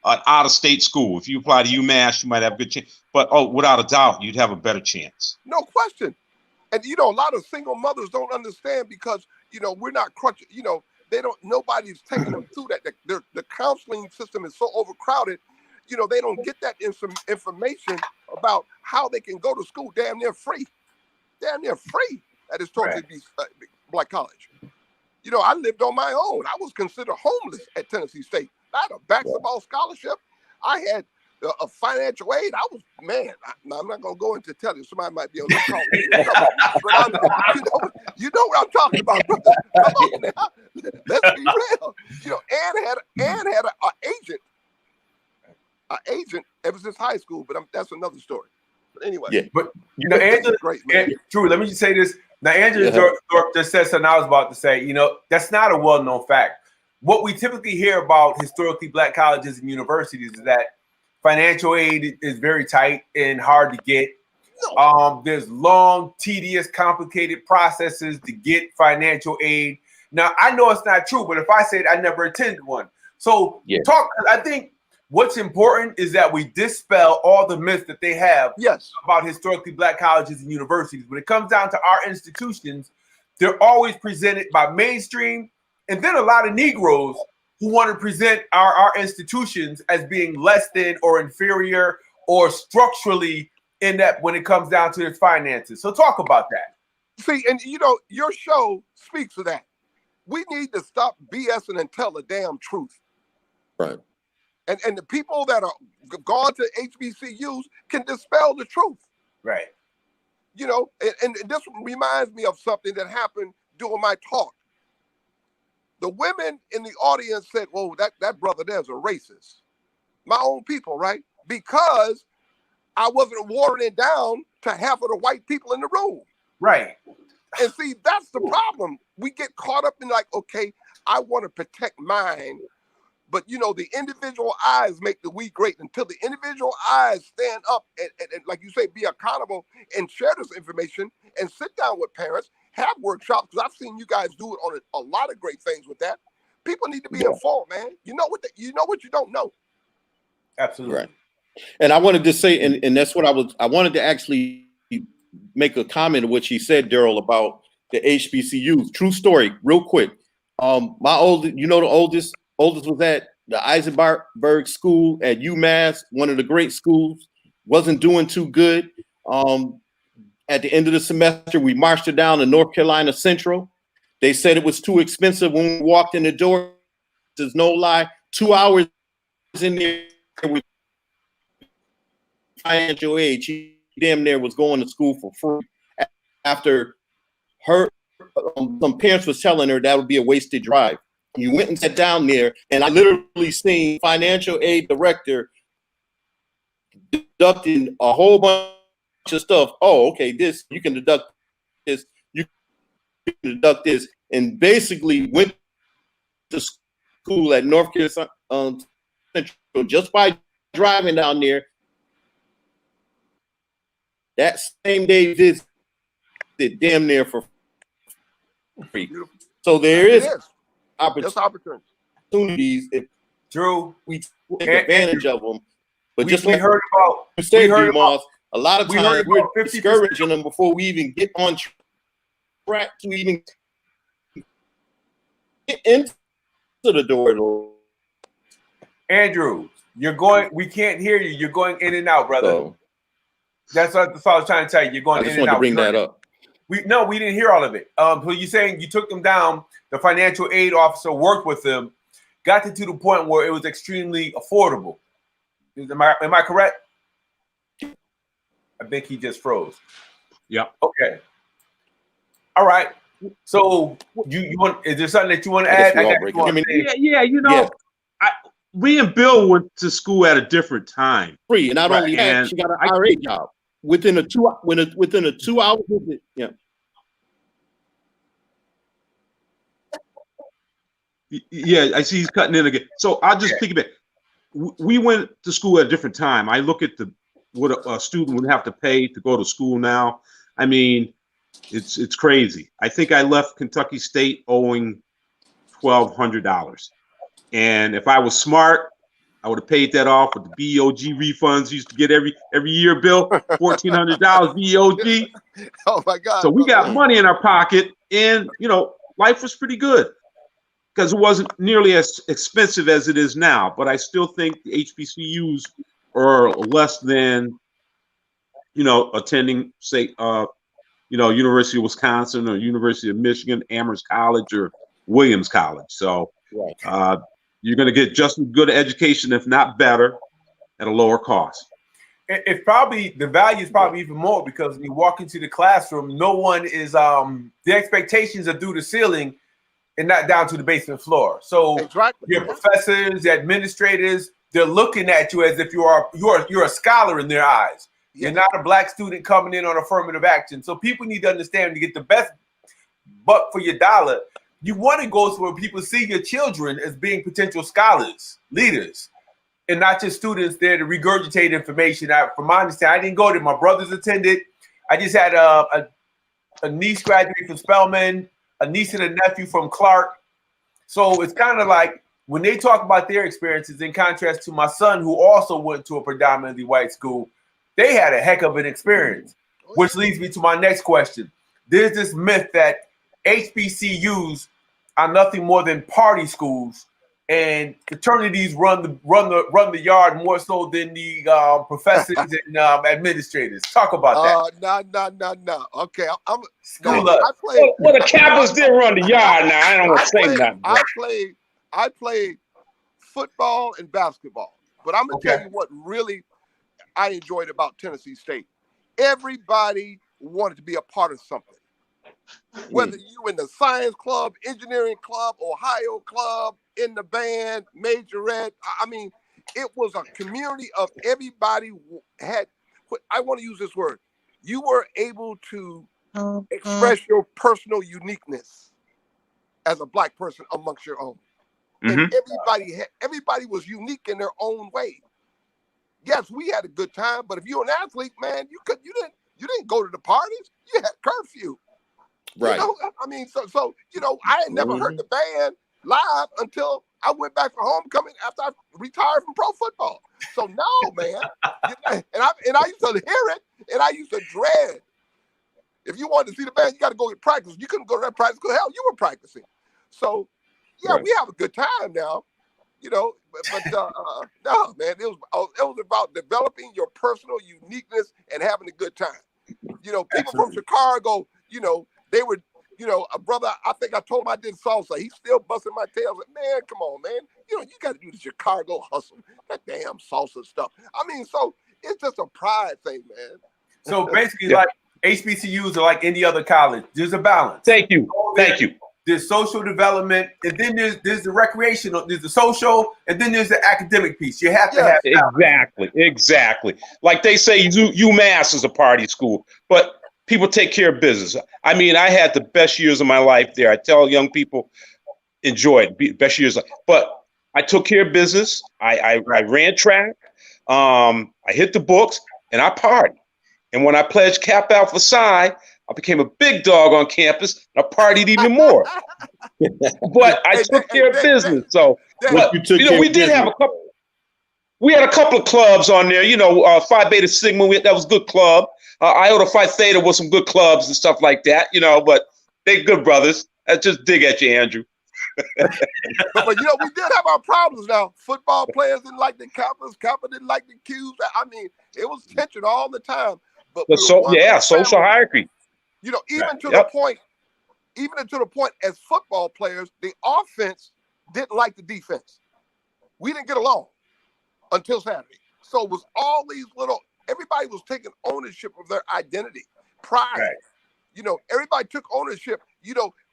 an out-of-state school. If you apply to UMass, you might have a good chance. But without a doubt, you'd have a better chance. No question. And a lot of single mothers don't understand because we're not crunching. Nobody's taking them through that. The counseling system is so overcrowded. They don't get that information about how they can go to school damn near free at historically black college. I lived on my own. I was considered homeless at Tennessee State. I had a basketball scholarship. I had a financial aid. I was, man, I'm not going to go into tell you. Somebody might be on this call. But you know what I'm talking about, brother. Come on now. Let's be real. Ann had an agent. An agent ever since high school, but that's another story. But anyway. Yeah. But, Angela, great, man. True, let me just say this. Now, Angela just said something I was about to say. That's not a well-known fact. What we typically hear about historically black colleges and universities is that financial aid is very tight and hard to get. There's long, tedious, complicated processes to get financial aid. Now, I know it's not true, but if I said I never attended one. So I think what's important is that we dispel all the myths that they have about historically black colleges and universities. When it comes down to our institutions, they're always presented by mainstream and then a lot of Negroes who want to present our institutions as being less than or inferior or structurally inept when it comes down to its finances. So talk about that. See, and your show speaks to that. We need to stop BSing and tell the damn truth. Right. And the people that are gone to HBCUs can dispel the truth. Right. And this reminds me of something that happened during my talk. The women in the audience said, "Whoa, that brother there's a racist." My own people, right? Because I wasn't watering it down to half of the white people in the room. Right. And see, that's the problem. We get caught up in okay, I want to protect mine. But, the individual eyes make the we great. Until the individual eyes stand up and, like you say, be accountable and share this information and sit down with parents, have workshops, because I've seen you guys do it on a lot of great things with that. People need to be informed, man. You know what you don't know. Absolutely. Right. And I wanted to say, and that's what I wanted to actually make a comment of what she said, Daryl, about the HBCUs. True story, real quick. My oldest was at the Eisenberg School at UMass, one of the great schools, wasn't doing too good. At the end of the semester, we marched her down to North Carolina Central. They said it was too expensive when we walked in the door. There's no lie. 2 hours in there with financial aid. She damn near was going to school for free. After her, some parents was telling her that would be a wasted drive. You went and sat down there, and I literally seen financial aid director deducting a whole bunch of stuff. Oh, okay, this, you can deduct this, you can deduct this, and basically went to school at North Carolina Central just by driving down there. That same day visit, damn near for free. So there is opportunities if we take advantage of them. But just like heard about, a lot of times we're discouraging them before we even get on track to even get into the door. Andrew, we can't hear you. You're going in and out, brother. So, that's what I was trying to tell you. You're going in and out. I just wanted to bring that up. We didn't hear all of it. So you're saying you took them down, the financial aid officer worked with them, got to the point where it was extremely affordable. Am I correct? I think he just froze. Yeah. Okay. All right. So you want? Is there something that you want to add? We and Bill went to school at a different time. Free, and not only that, she got an RA job within a 2 hour visit. Yeah. Yeah, I see he's cutting in again. So I'll just piggyback. We went to school at a different time. I look at what a student would have to pay to go to school now. I mean, it's crazy. I think I left Kentucky State owing $1,200. And if I was smart, I would have paid that off with the BOG refunds. Used to get every year, Bill, $1,400 BOG. Oh my God! So we brother. got money in our pocket, and life was pretty good because it wasn't nearly as expensive as it is now. But I still think the HBCUs are less than, attending, say, University of Wisconsin or University of Michigan, Amherst College, or Williams College. So you're going to get just as good an education, if not better, at a lower cost. It's probably the value is probably even more because when you walk into the classroom, no one is the expectations are through the ceiling and not down to the basement floor. So your professors, the administrators, they're looking at you as if you're a scholar in their eyes. You're not a black student coming in on affirmative action. So people need to understand to get the best buck for your dollar. You want to go to where people see your children as being potential scholars, leaders, and not just students there to regurgitate information. From my understanding, I didn't go there. My brothers attended. I just had a niece graduate from Spelman, a niece and a nephew from Clark. So it's kind of like when they talk about their experiences in contrast to my son, who also went to a predominantly white school, they had a heck of an experience, which leads me to my next question. There's this myth that HBCUs are nothing more than party schools, and fraternities run the yard more so than the professors and administrators. Talk about that. No. Okay, School I played. Well, the Kappas did run the yard. Now I don't want to say nothing. I played football and basketball, but I'm gonna tell you what really I enjoyed about Tennessee State. Everybody wanted to be a part of something. Whether you in the science club, engineering club, Ohio club, in the band, majorette, I mean, it was a community of everybody had, I want to use this word, you were able to express your personal uniqueness as a black person amongst your own. And everybody was unique in their own way. Yes, we had a good time, but if you're an athlete, man, you didn't go to the parties. You had curfew. Right. I mean, so I had never heard the band live until I went back for homecoming after I retired from pro football. So no, man. and I used to hear it, and I used to dread. If you wanted to see the band, you got to go get practice. You couldn't go to that practice because hell, you were practicing. So we have a good time now. But no, man, it was about developing your personal uniqueness and having a good time. People from Chicago, they were, a brother, I think I told him I did salsa. He's still busting my tail. Like, man, come on, man. You got to do the Chicago hustle, that damn salsa stuff. I mean, so it's just a pride thing, man. So basically, like HBCUs are like any other college. There's a balance. Thank you. There's social development, and then there's the recreational, there's the social, and then there's the academic piece. You have to have exactly. Like they say, UMass is a party school, but people take care of business. I mean, I had the best years of my life there. I tell young people, enjoy it, best years. But I took care of business. I ran track. I hit the books, and I partied. And when I pledged Kappa Alpha Psi, I became a big dog on campus. I partied even more. But I took care of business. So, we did have a couple. We had a couple of clubs on there. Phi Beta Sigma. That was a good club. Iota Phi Theta was some good clubs and stuff like that. But they good brothers. I just dig at you, Andrew. but we did have our problems now. Football players didn't like the Kappas. Kappa didn't like the Qs. I mean, it was tension all the time. But social hierarchy. Even to the point as football players, the offense didn't like the defense. We didn't get along until Saturday. So it was all these everybody was taking ownership of their identity, pride. Right. Everybody took ownership.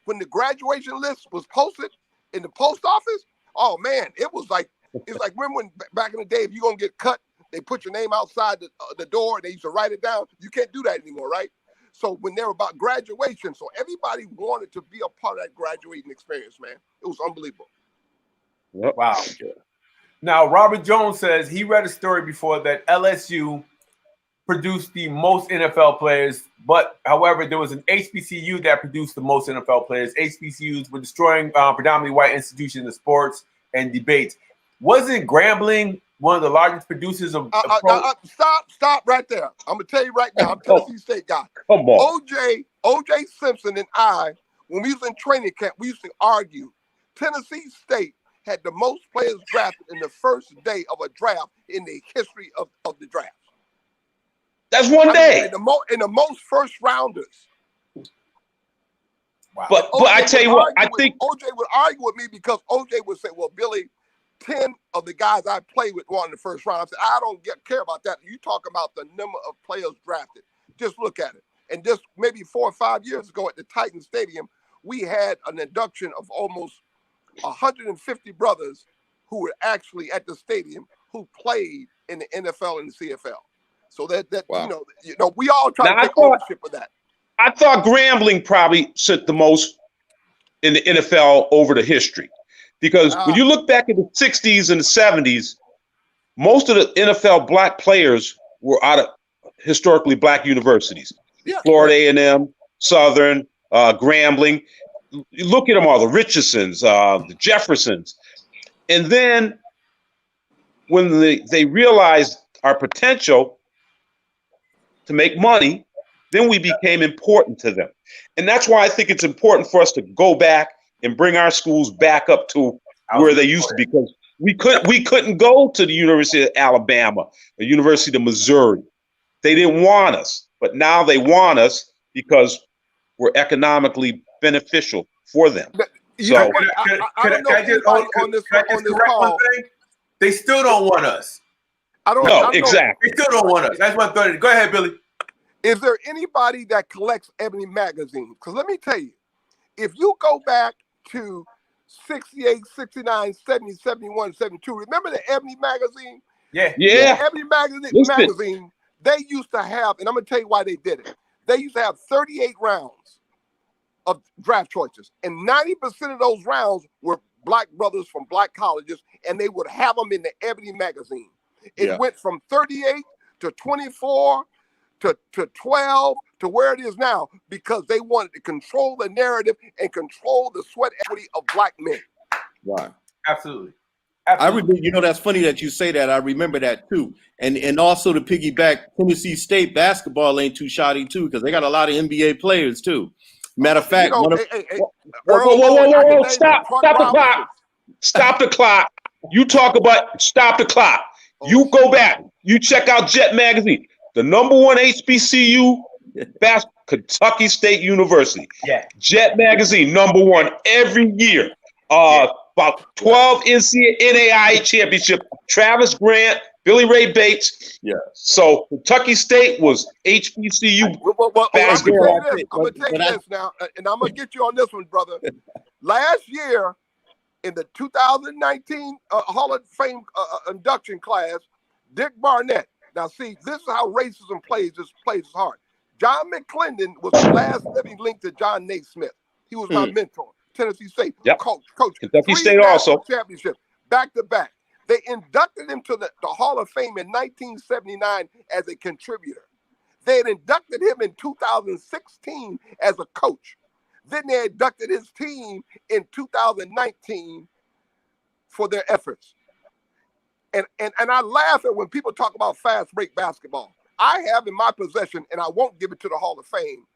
When the graduation list was posted in the post office, oh man, it's like remember when back in the day, if you're gonna get cut, they put your name outside the door and they used to write it down. You can't do that anymore, right? So when they were about graduation, so everybody wanted to be a part of that graduating experience, man. It was unbelievable. Yep. Wow. Now, Robert Jones says he read a story before that LSU produced the most NFL players, but however, there was an HBCU that produced the most NFL players. HBCUs were destroying predominantly white institutions in sports and debates. wasn't Grambling one of the largest producers of Stop right there. I'm gonna tell you right now. I'm a Tennessee State guy. Come on. OJ Simpson and I, when we was in training camp, we used to argue. Tennessee State had the most players drafted in the first day of a draft in the history of the draft. That's one day. In the most first rounders. Wow. But I tell you what, I think OJ would argue with me because OJ would say, well, Billy, 10 of the guys I played with won in the first round. I said, I don't care about that. You talk about the number of players drafted. Just look at it. And just maybe 4 or 5 years ago at the Titan Stadium, we had an induction of almost 150 brothers who were actually at the stadium who played in the NFL and the CFL. So wow. you know, we all try to take ownership of that. I thought Grambling probably sent the most in the NFL over the history. Because when you look back at the 60s and the 70s, most of the NFL black players were out of historically black universities. Yeah. Florida A&M, Southern, Grambling. You look at them all, the Richardsons, the Jeffersons. And then when they realized our potential to make money, then we became important to them. And that's why I think it's important for us to go back and bring our schools back up to where they used to be, because we couldn't go to the University of Alabama, the University of Missouri. They didn't want us, but now they want us because we're economically beneficial for them. So they still don't want us. Exactly. They still don't want us. That's what I'm saying. Go ahead, Billy. Is there anybody that collects Ebony magazine? Because let me tell you, if you go back to 68, 69, 70, 71, 72, remember the Ebony magazine? Yeah. The Ebony magazine, they used to have, and I'm going to tell you why they did it. They used to have 38 rounds of draft choices, and 90% of those rounds were black brothers from black colleges, and they would have them in the Ebony magazine. It went from 38 to 24 to 12 to where it is now, because they wanted to control the narrative and control the sweat equity of black men. Right. Absolutely. I remember, that's funny that you say that. I remember that too. And also to piggyback, Tennessee State basketball ain't too shoddy too, because they got a lot of NBA players too. Matter of fact, whoa, stop the clock. Stop the clock. You talk about stop the clock. You go back. You check out Jet Magazine. The #1 HBCU, Kentucky State University. Yeah. Jet Magazine, #1 every year. About 12 NCAA championship. Travis Grant, Billy Ray Bates. Yeah. So Kentucky State was HBCU. basketball. I'm gonna tell you this now, and I'm gonna get you on this one, brother. Last year, in the 2019 Hall of Fame induction class, Dick Barnett. Now, see, this is how racism plays. This plays hard. John McClendon was the last living link to John Naismith. He was my mentor. Tennessee State coach. Kentucky State also. Championships back to back. They inducted him to the Hall of Fame in 1979 as a contributor. They had inducted him in 2016 as a coach. Then they inducted his team in 2019 for their efforts. And I laugh at when people talk about fast break basketball. I have in my possession, and I won't give it to the Hall of Fame,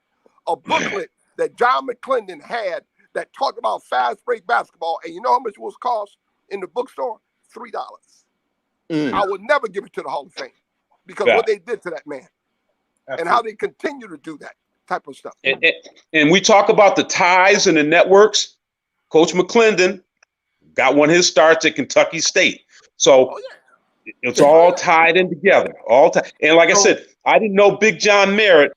a booklet that John McClendon had that talked about fast break basketball. And you know how much it was cost in the bookstore? $3. I would never give it to the Hall of Fame because what they did to that man. Absolutely. And how they continue to do that type of stuff. And we talk about the ties and the networks. Coach McClendon got one of his starts at Kentucky State. So it's all tied in together. And like I said, I didn't know Big John Merritt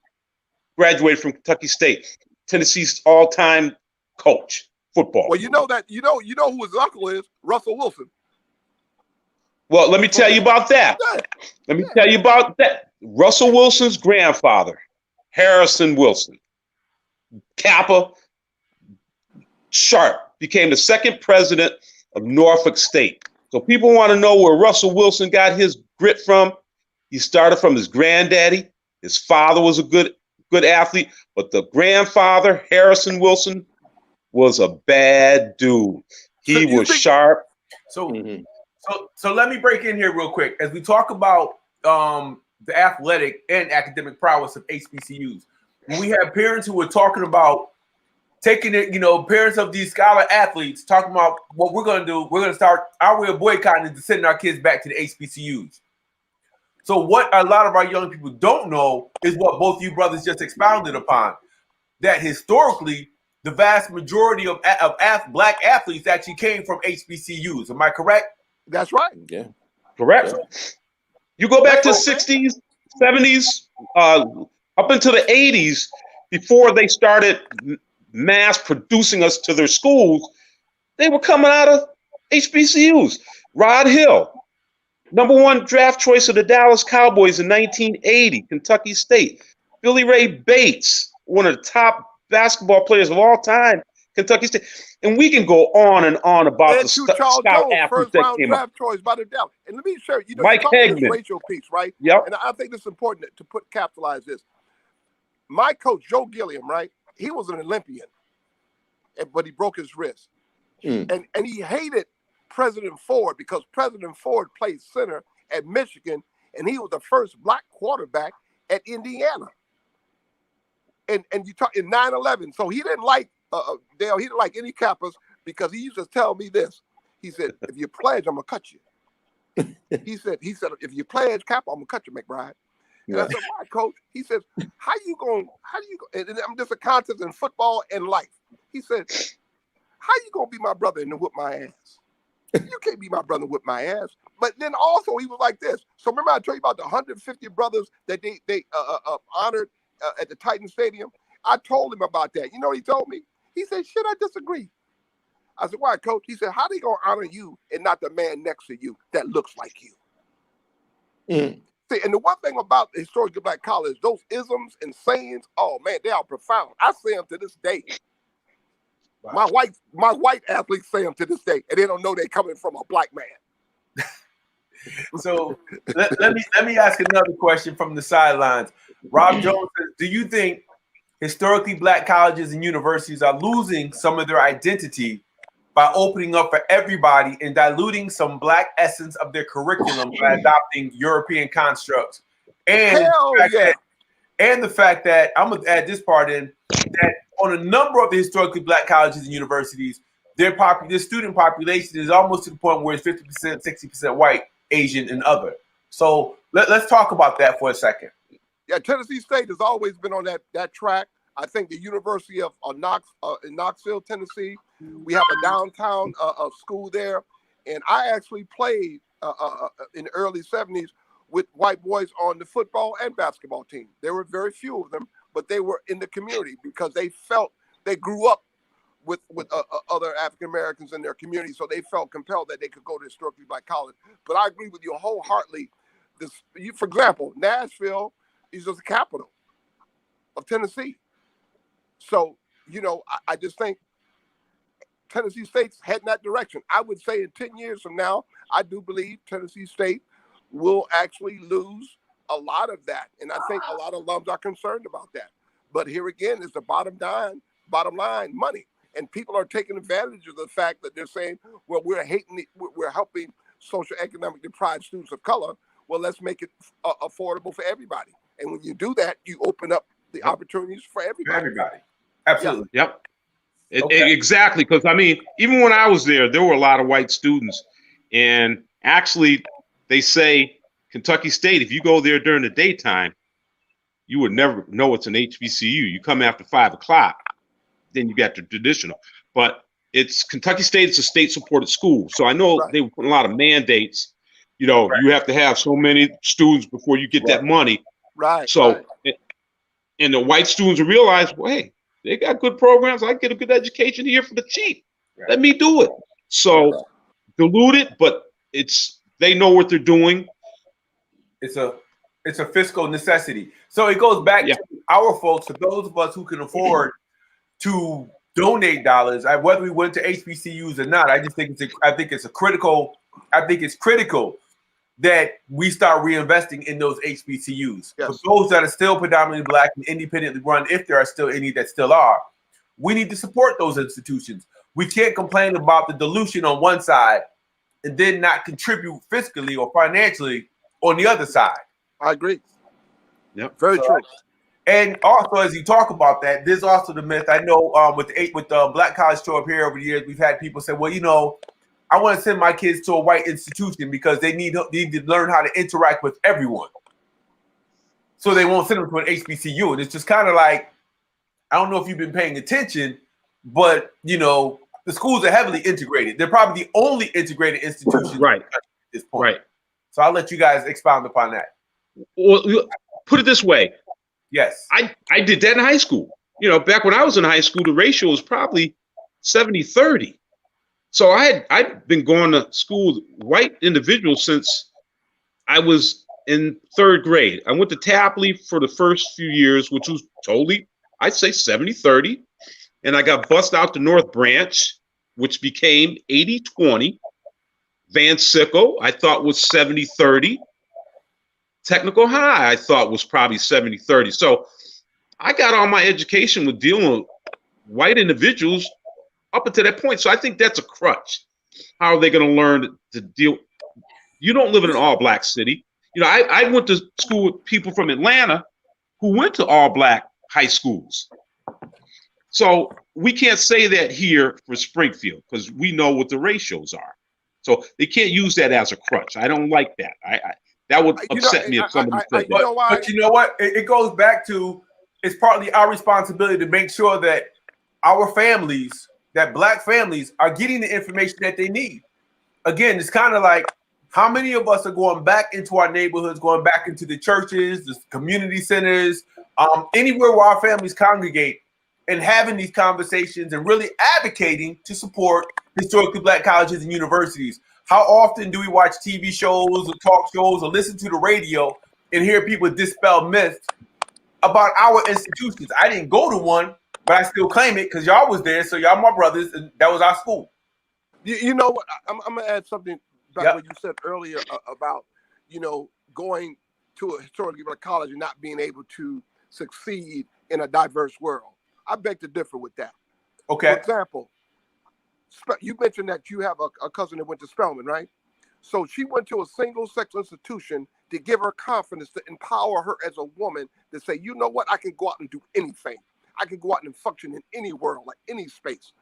graduated from Kentucky State, Tennessee's all-time coach, football. Well, you know who his uncle is, Russell Wilson. Well, let me tell you about that. Russell Wilson's grandfather, Harrison Wilson, Kappa Sharp, became the second president of Norfolk State. So people want to know where Russell Wilson got his grit from. He started from his granddaddy. His father was a good athlete, but the grandfather, Harrison Wilson, was a bad dude. He was sharp. So So let me break in here real quick as we talk about the athletic and academic prowess of HBCUs. When we have parents who are talking about taking it, parents of these scholar athletes talking about what we're going to do. We're going to start our way of boycotting is sending our kids back to the HBCUs. So what a lot of our young people don't know is what both you brothers just expounded upon, that historically the vast majority of black athletes actually came from HBCUs. Am I correct? That's right. Yeah. Correct. Yeah. You go back to the 60s, 70s, up into the 80s, before they started mass producing us to their schools, they were coming out of HBCUs. Rod Hill, #1 draft choice of the Dallas Cowboys in 1980, Kentucky State. Billy Ray Bates, one of the top basketball players of all time, Kentucky State. And we can go on and on about the scout athletes first that round came up. draft choice by the Dallas. And let me share, Mike you talk about this Hegman. racial piece, right? Yep. And I think it's important to capitalize this. My coach, Joe Gilliam, right? He was an Olympian, but he broke his wrist. And he hated President Ford because President Ford played center at Michigan, and he was the first black quarterback at Indiana. And you talk in 9/11, so he didn't like Dale. He didn't like any Kappas because he used to tell me this. He said, "If you pledge, I'm gonna cut you." He said, "If you pledge Kappa, I'm gonna cut you, McBride." And I said, "Why, coach?" He says, how you going? And I'm just a contest in football and life. He said, "How you gonna be my brother and whip my ass? You can't be my brother and whip my ass." But then also he was like this. So remember I told you about the 150 brothers that they honored at the Titan Stadium? I told him about that. You know what he told me? He said, "Shit, I disagree." I said, "Why, coach?" He said, "How they gonna honor you and not the man next to you that looks like you?" See, and the one thing about the historically black college, those isms and sayings, oh man, they are profound. I say them to this day. Wow. My white athletes say them to this day, and they don't know they're coming from a black man. So let me ask another question from the sidelines. Rob Jones says, do you think historically black colleges and universities are losing some of their identity by opening up for everybody and diluting some black essence of their curriculum by adopting European constructs? And the fact that I'm gonna add this part in, that on a number of the historically black colleges and universities, their student population is almost to the point where it's 50%, 60% white, Asian, and other. So let's talk about that for a second. Yeah, Tennessee State has always been on that track. I think the University of in Knoxville, Tennessee, we have a downtown school there. And I actually played in the early 70s with white boys on the football and basketball team. There were very few of them, but they were in the community because they felt they grew up with other African Americans in their community, so they felt compelled that they could go to historically black college. But I agree with you wholeheartedly. For example, Nashville is just the capital of Tennessee. So, I just think Tennessee State's heading that direction. I would say in 10 years from now, I do believe Tennessee State will actually lose a lot of that. And I think a lot of alums are concerned about that. But here again is the bottom line, money. And people are taking advantage of the fact that they're saying, well, we're helping socioeconomic deprived students of color. Well, let's make it affordable for everybody. And when you do that, you open up the opportunities for everybody. Absolutely. Yep. Exactly. Because, even when I was there were a lot of white students. And actually, they say Kentucky State, if you go there during the daytime, you would never know it's an HBCU. You come after 5 o'clock, then you got the traditional. But it's Kentucky State, it's a state-supported school. So I know they were putting a lot of mandates. You have to have so many students before you get that money. Right. So, and the white students realize, well, hey, they got good programs. I get a good education here for the cheap. Right. Let me do it. So dilute it, but they know what they're doing. It's a fiscal necessity. So it goes back to our folks, for those of us who can afford to donate dollars, whether we went to HBCUs or not. I think it's critical that we start reinvesting in those HBCUs. Yes. For those that are still predominantly black and independently run, if there are still any that still are, we need to support those institutions. We can't complain about the dilution on one side and then not contribute fiscally or financially on the other side. I agree. Yep. Very true. And also, as you talk about that, there's also the myth. I know with the Black College Tour up here over the years, we've had people say, well, you know, I want to send my kids to a white institution because they need to learn how to interact with everyone. So they won't send them to an HBCU. And it's just kind of like, I don't know if you've been paying attention, but, you know, the schools are heavily integrated. They're probably the only integrated institution Right. at this point. Right. So I'll let you guys expound upon that. Well, put it this way. Yes. I did that in high school. You know, back when I was in high school, the ratio was probably 70-30. So I'd been going to school with white individuals since I was in 3rd grade. I went to Tapley for the first few years, which was totally, I'd say 70-30. And I got bussed out to North Branch, which became 80-20. Van Sickle, I thought was 70-30. Technical High, I thought was probably 70-30. So I got all my education with dealing with white individuals up until that point. So I think that's a crutch. How are they going to learn to deal? You don't live in an all-black city. You know, I went to school with people from Atlanta who went to all-black high schools. So we can't say that here for Springfield because we know what the ratios are. So they can't use that as a crutch. I don't like that. That would upset me if somebody said that. But you know what? It goes back to, it's partly our responsibility to make sure that our families, that Black families, are getting the information that they need. Again, it's kind of like, how many of us are going back into our neighborhoods, going back into the churches, the community centers, anywhere where our families congregate, and having these conversations and really advocating to support historically Black colleges and universities? How often do we watch TV shows or talk shows or listen to the radio and hear people dispel myths about our institutions? I didn't go to one, but I still claim it because y'all was there, so y'all my brothers, and that was our school. You know what? I'm going to add something back to what you said earlier about, you know, going to a historically Black college and not being able to succeed in a diverse world. I beg to differ with that. Okay. For example, you mentioned that you have a cousin that went to Spelman, right? So she went to a single-sex institution to give her confidence, to empower her as a woman, to say, you know what, I can go out and do anything. I can go out and function in any world, like any space.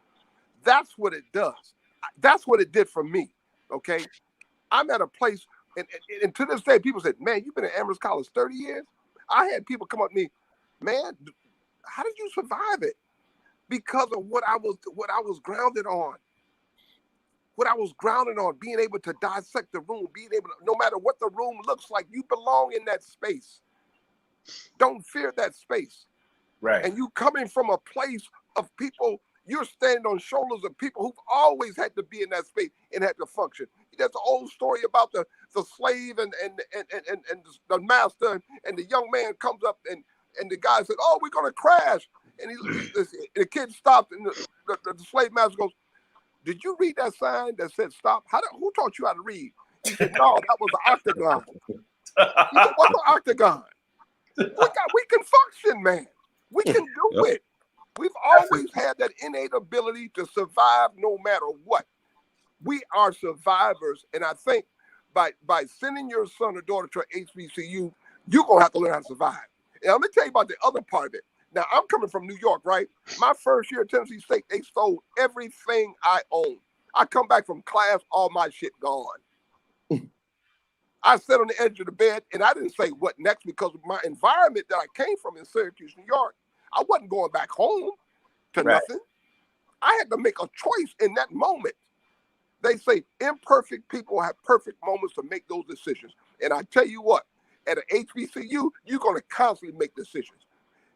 That's what it does. That's what it did for me, okay? I'm at a place, and to this day, people said, man, you've been at Amherst College 30 years? I had people come up to me, man, how did you survive it? Because of what I was grounded on. What I was grounded on, being able to dissect the room, being able to, no matter what the room looks like, you belong in that space. Don't fear that space. Right. And you coming from a place of people, you're standing on shoulders of people who've always had to be in that space and had to function. There's an old story about the slave and the master, and the young man comes up and the guy said, oh, we're going to crash. And the kid stopped, and the slave master goes, did you read that sign that said stop? Who taught you how to read? He said, no, that was the octagon. He said, what's the octagon? We can function, man. We can do it. We've always had that innate ability to survive no matter what. We are survivors. And I think by sending your son or daughter to an HBCU, you're going to have to learn how to survive. And let me tell you about the other part of it. Now, I'm coming from New York, right? My first year at Tennessee State, they stole everything I owned. I come back from class, all my shit gone. I sat on the edge of the bed, and I didn't say what next because of my environment that I came from in Syracuse, New York. I wasn't going back home to nothing. I had to make a choice in that moment. They say imperfect people have perfect moments to make those decisions. And I tell you what, at an HBCU, you're going to constantly make decisions.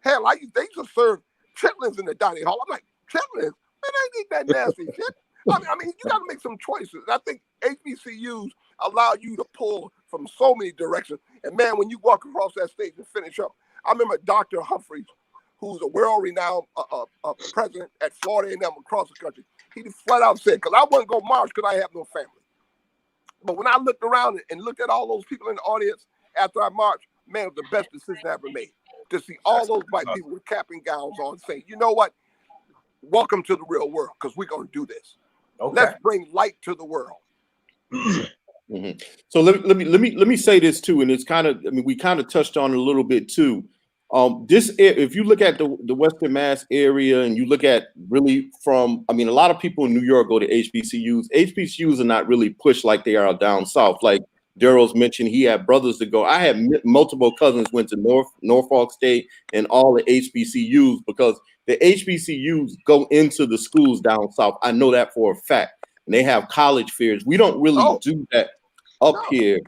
Hell, they used to serve chitlins in the dining hall. I'm like, chitlins? Man, I ain't eat that nasty shit. I mean, you got to make some choices. I think HBCUs allow you to pull from so many directions. And man, when you walk across that stage and finish up, I remember Dr. Humphreys, who's a world-renowned president at Florida A&M across the country. He flat out said, because I wouldn't go march because I have no family. But when I looked around and looked at all those people in the audience after I marched, man, it was the best decision I ever made. To see all those white people with cap and gowns on saying, you know what? Welcome to the real world, because we're going to do this. Okay. Let's bring light to the world. Mm-hmm. So let me say this too, and it's kind of, I mean, we kind of touched on it a little bit too. If you look at the Western Mass area, and you look at really from, I mean, a lot of people in New York go to HBCUs. HBCUs are not really pushed like they are down south. Like Daryl's mentioned, he had brothers to go. I had multiple cousins went to Norfolk State and all the HBCUs, because the HBCUs go into the schools down south. I know that for a fact. And they have college fairs. We don't really do that up here.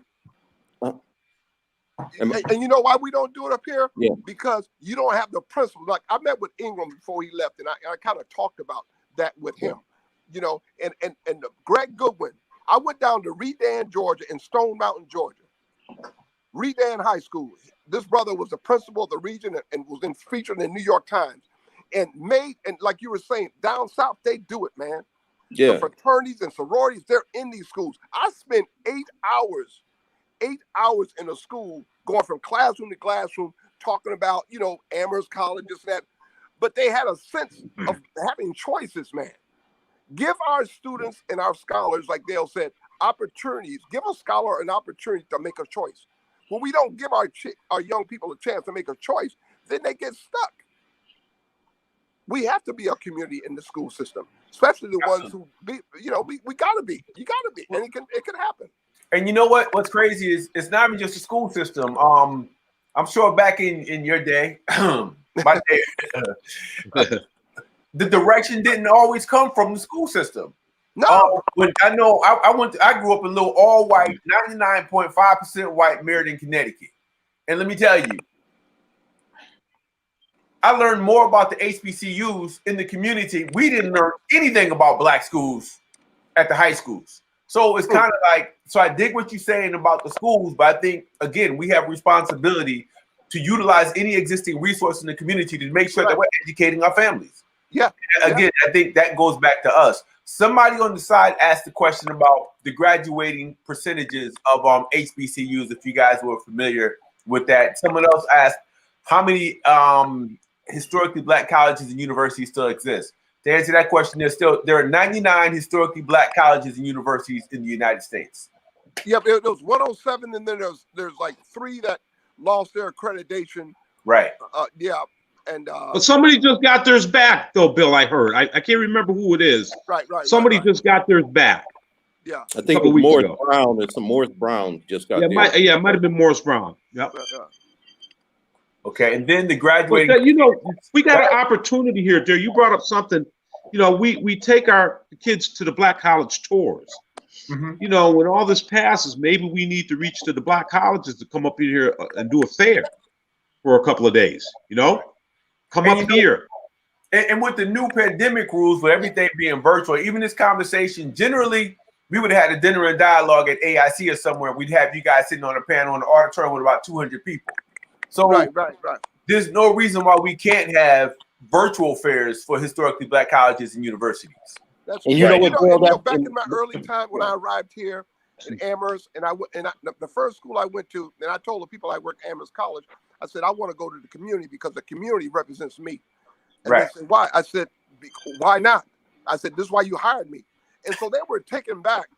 And you know why we don't do it up here? Yeah. Because you don't have the principles. Like, I met with Ingram before he left, and I kind of talked about that with him. You know, and Greg Goodwin. I went down to Redan, Georgia, and Stone Mountain, Georgia. Redan High School. This brother was the principal of the region and was featured in the New York Times. And like you were saying, down south, they do it, man. Yeah. The fraternities and sororities, they're in these schools. I spent 8 hours in a school, going from classroom to classroom, talking about, you know, Amherst College, this and that. But they had a sense of having choices, man. Give our students and our scholars, like Dale said, opportunities. Give a scholar an opportunity to make a choice. When we don't give our young people a chance to make a choice, then they get stuck. We have to be a community in the school system, especially the ones who, we gotta be. You gotta be, and it can happen. And you know what? What's crazy is it's not even just the school system. I'm sure back in your day, my day, the direction didn't always come from the school system. No. When I know I grew up in a little all white, 99.5% white Meriden, Connecticut, and let me tell you, I learned more about the HBCUs in the community. We didn't learn anything about black schools at the high schools. So it's kind of like, so I dig what you're saying about the schools, but I think, again, we have responsibility to utilize any existing resource in the community to make sure that we're educating our families. Yeah. Again, I think that goes back to us. Somebody on the side asked the question about the graduating percentages of HBCUs, if you guys were familiar with that. Someone else asked, how many historically black colleges and universities still exist? To answer that question, there are 99 historically black colleges and universities in the United States. Yeah, there was 107, and then there's like 3 that lost their accreditation. Right. But somebody just got theirs back, though, Bill. I heard. I can't remember who it is. Right. Somebody just got theirs back. Yeah. I think it was Morris Brown. It's some Morris Brown just got there. It might have been Morris Brown. Yep. Okay, and then the graduating. We got an opportunity here, dear. You brought up something. We take our kids to the black college tours. Mm-hmm. When all this passes, maybe we need to reach to the black colleges to come up in here and do a fair for a couple of days. Come up here. And with the new pandemic rules, with everything being virtual, even this conversation, generally, we would have had a dinner and dialogue at AIC or somewhere. We'd have you guys sitting on a panel in the auditorium with about 200 people. So right. There's no reason why we can't have virtual fairs for historically black colleges and universities. That's and right. Back in my early time when I arrived here in Amherst, and the first school I went to, and I told the people I worked at Amherst College, I said, I want to go to the community because the community represents me. And they said, why? I said, why not? I said, this is why you hired me. And so they were taken back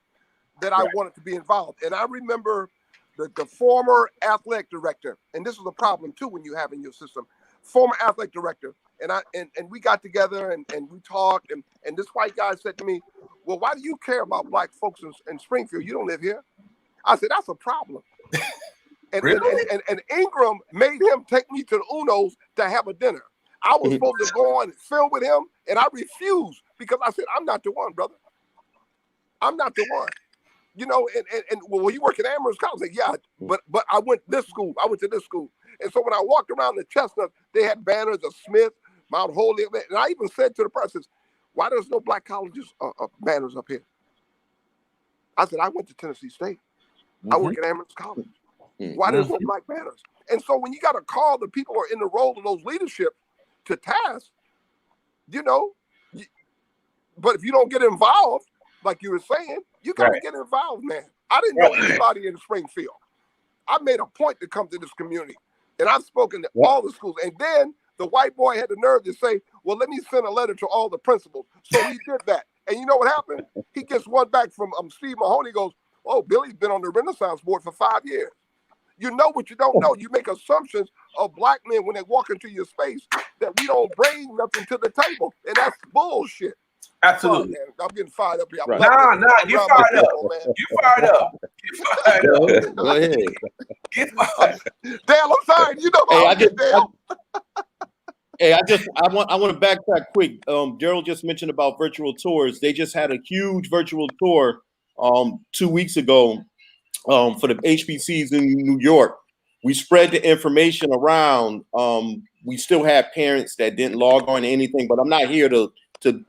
that I wanted to be involved. And I remember the former athletic director, and this was a problem too when you have in your system, former athletic director, and we got together and we talked, and this white guy said to me, well, why do you care about black folks in Springfield? You don't live here. I said, that's a problem. And, really? and Ingram made him take me to the Uno's to have a dinner. I was supposed to go on and film with him, and I refused because I said, I'm not the one, brother. I'm not the one. Well, you work at Amherst College? I said, yeah, but I went to this school. And so when I walked around the Chestnut, they had banners of Smith, Mount Holyoke, and I even said to the person, why there's no black colleges banners up here? I said, I went to Tennessee State. I work at Amherst College. Why there's no black banners? And so when you got to call the people who are in the role of those leadership to task, but if you don't get involved, like you were saying, you got to get involved, man. I didn't know anybody in Springfield. I made a point to come to this community, and I've spoken to all the schools. And then the white boy had the nerve to say, well, let me send a letter to all the principals. So he did that. And you know what happened? He gets one back from Steve Mahoney, goes, oh, Billy's been on the Renaissance board for 5 years. You know what you don't know. You make assumptions of black men when they walk into your space that we don't bring nothing to the table, and that's bullshit. Absolutely. Sorry, I'm getting fired up here. Right. Nah, get fired up. Man. Get fired up. Get fired up. Go ahead. Get fired. Dale, I'm sorry. You know how I get, Dale. I want to backtrack quick. Gerald just mentioned about virtual tours. They just had a huge virtual tour 2 weeks ago for the HBCs in New York. We spread the information around. We still have parents that didn't log on to anything, but I'm not here to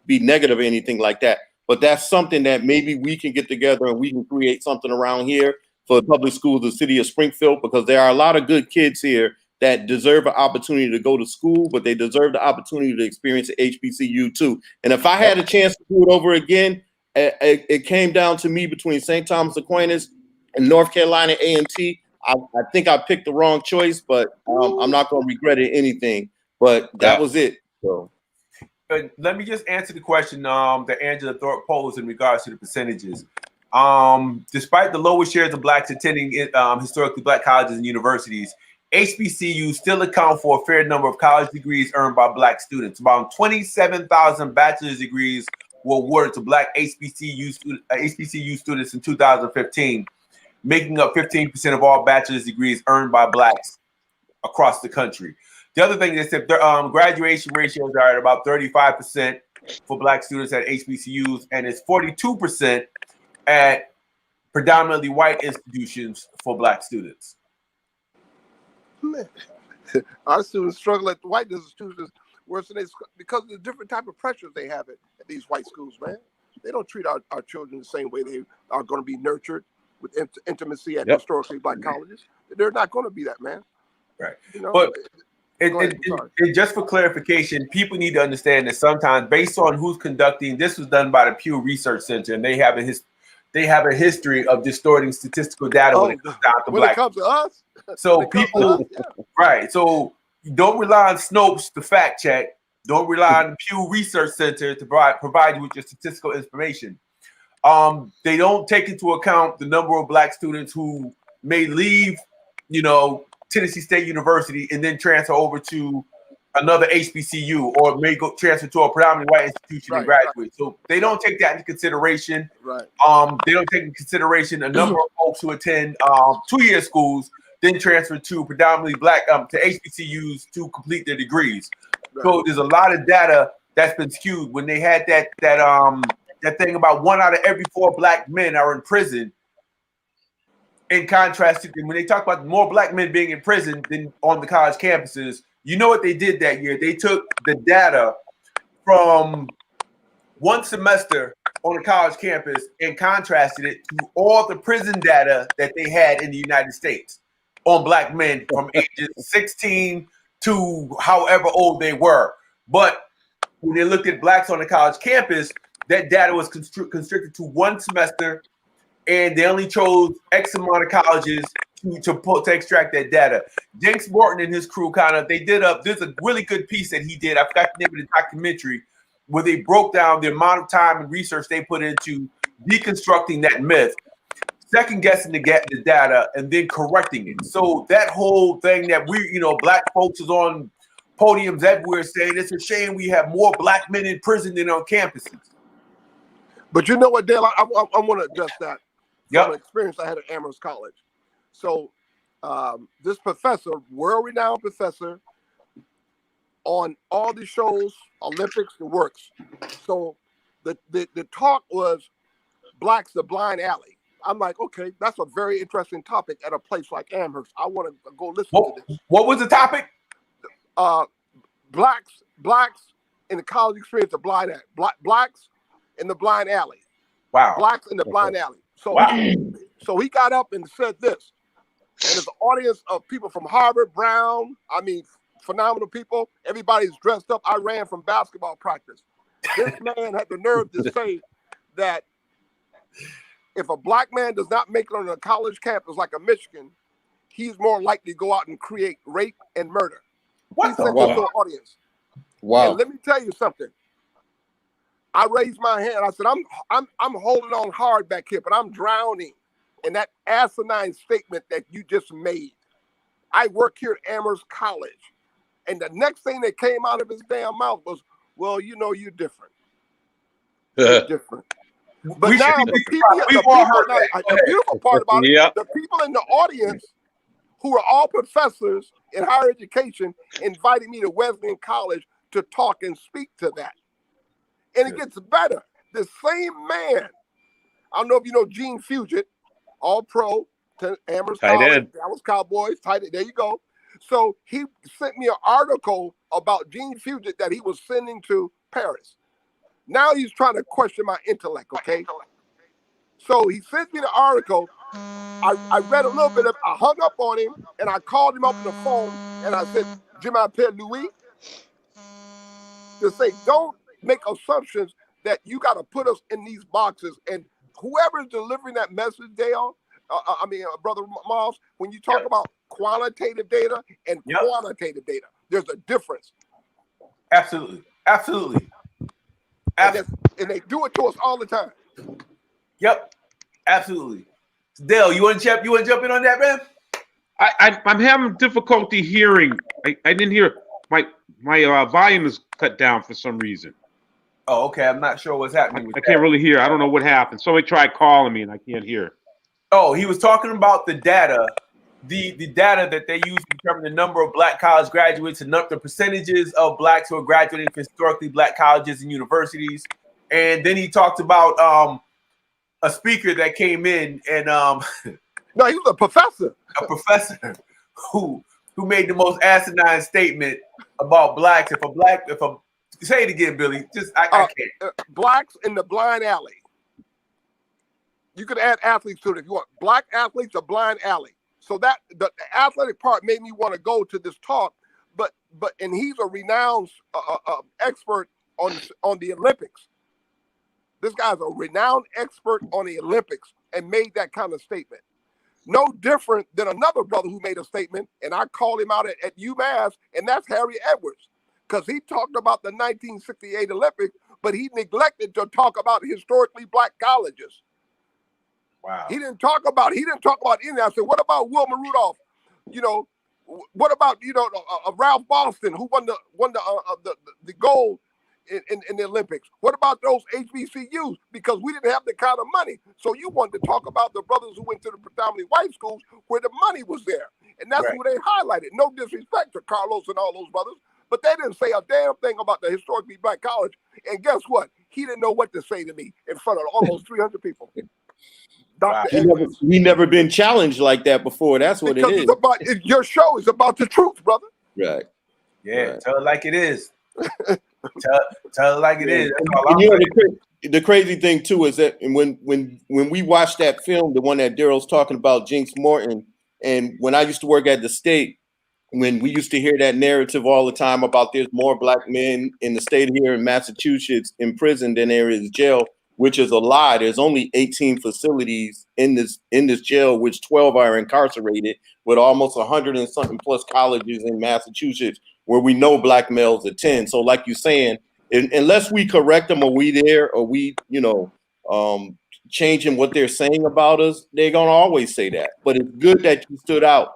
be negative or anything like that. But that's something that maybe we can get together and we can create something around here for the public schools of the city of Springfield, because there are a lot of good kids here that deserve an opportunity to go to school, but they deserve the opportunity to experience the HBCU too. And if I had a chance to do it over again, it came down to me between St. Thomas Aquinas and North Carolina A&T. I think I picked the wrong choice, but I'm not going to regret it anything. But that was it. So. Let me just answer the question that Angela Thorpe posed in regards to the percentages. Despite the lower shares of blacks attending historically black colleges and universities, HBCUs still account for a fair number of college degrees earned by black students. About 27,000 bachelor's degrees were awarded to black HBCU students in 2015, making up 15% of all bachelor's degrees earned by blacks across the country. The other thing is that graduation ratios are at about 35% for black students at HBCUs, and it's 42% at predominantly white institutions for black students. Man. Our students struggle at the white institutions worse than because of the different type of pressures they have at these white schools, man. They don't treat our children the same way they are going to be nurtured with intimacy at historically black colleges. They're not going to be that, man. Right. You know, but and just for clarification, people need to understand that sometimes, based on who's conducting, this was done by the Pew Research Center, and they have a history of distorting statistical data when it comes down to black. It comes to us. So people, right? So don't rely on Snopes to fact check. Don't rely on the Pew Research Center to provide you with your statistical information. They don't take into account the number of black students who may leave, Tennessee State University and then transfer over to another HBCU, or may go transfer to a predominantly white institution and graduate. Right. So they don't take that into consideration. Right. They don't take into consideration a number of folks who attend 2-year schools, then transfer to predominantly black to HBCUs to complete their degrees. Right. So there's a lot of data that's been skewed. When they had that thing about 1 out of every 4 black men are in prison. In contrast to when they talk about more black men being in prison than on the college campuses, you know what they did that year? They took the data from one semester on a college campus and contrasted it to all the prison data that they had in the United States on black men from ages 16 to however old they were. But when they looked at blacks on the college campus, that data was constricted to one semester, and they only chose X amount of colleges to extract that data. Jenks Morton and his crew there's a really good piece that he did. I forgot the name of the documentary, where they broke down the amount of time and research they put into deconstructing that myth, second guessing the data, and then correcting it. So that whole thing that black folks is on podiums everywhere saying it's a shame we have more black men in prison than on campuses. But you know what, Dale? I want to address that. Yep. From an experience I had at Amherst College. So this professor, world-renowned professor, on all the shows, Olympics, the works. So the talk was Blacks, the Blind Alley. I'm like, okay, that's a very interesting topic at a place like Amherst. I want to go listen to this. What was the topic? Blacks in the college experience of blind blacks in the blind alley. Wow. Blacks in the blind alley. So, so he got up and said this. And there's an audience of people from Harvard, Brown, phenomenal people. Everybody's dressed up. I ran from basketball practice. This man had the nerve to say that if a black man does not make it on a college campus like a Michigan, he's more likely to go out and create rape and murder. He said this to an audience. Wow. And let me tell you something. I raised my hand. I said, I'm holding on hard back here, but I'm drowning. and that asinine statement that you just made. I work here at Amherst College. And the next thing that came out of his damn mouth was, well, you know, you're different. You're different. But We now should the be people, we've all heard that. Go the beautiful part about it, Yep. the people in the audience who are all professors in higher education invited me to Wesleyan College to talk and speak to that. And it gets better. The same man, I don't know if you know Gene Fugit, all pro to Amherst Tight College, end. Dallas Cowboys, tight end. There you go. So he sent me an article about Gene Fugit that he was sending to Paris. Now he's trying to question my intellect, okay? So he sent me the article. I read a little bit of it. I hung up on him, and I called him up on the phone, and I said, Je m'appelle Louis, to say, don't make assumptions that you got to put us in these boxes. And whoever's delivering that message, Dale, Brother Miles, when you talk about qualitative data and quantitative data, there's a difference. Absolutely. Absolutely. And they do it to us all the time. Yep. Absolutely. Dale, you want to jump in on that, man? I'm having difficulty hearing. I didn't hear. My volume is cut down for some reason. Oh, okay. I'm not sure what's happening with I can't really hear. I don't know what happened. Somebody tried calling me and I can't hear. Oh, he was talking about the data, the data that they use to determine the number of black college graduates and the percentages of blacks who are graduating from historically black colleges and universities. And then he talked about a speaker that came in and no, he was a professor. A professor who made the most asinine statement about blacks. Say it again, Billy. I can't. Blacks in the blind alley. You could add athletes to it if you want. Black athletes, a blind alley. So that the athletic part made me want to go to this talk, but he's a renowned expert on the Olympics. This guy's a renowned expert on the Olympics and made that kind of statement. No different than another brother who made a statement, and I called him out at UMass, and that's Harry Edwards, because he talked about the 1968 Olympics, but he neglected to talk about historically black colleges. Wow. He didn't talk about any. I said, what about Wilma Rudolph? You know, what about Ralph Boston, who won the gold in the Olympics? What about those HBCUs? Because we didn't have the kind of money. So you wanted to talk about the brothers who went to the predominantly white schools where the money was there, and that's who they highlighted. No disrespect to Carlos and all those brothers, but they didn't say a damn thing about the historically black college. And guess what? He didn't know what to say to me in front of almost 300 people. Wow. He never been challenged like that before. That's what because it is. Your show is about the truth, brother. Right. Yeah, right. Tell it like it is. tell it like it is. That's all And I'm saying. the crazy thing too is that when we watched that film, the one that Daryl's talking about, Jinx Morton, and when I used to work at the state, when we used to hear that narrative all the time about there's more black men in the state here in Massachusetts in prison than there is jail, which is a lie. There's only 18 facilities in this jail, which 12 are incarcerated, with almost 100 and something plus colleges in Massachusetts where we know black males attend. So like you're saying, unless we correct them or we there or we, changing what they're saying about us, they're going to always say that. But it's good that you stood out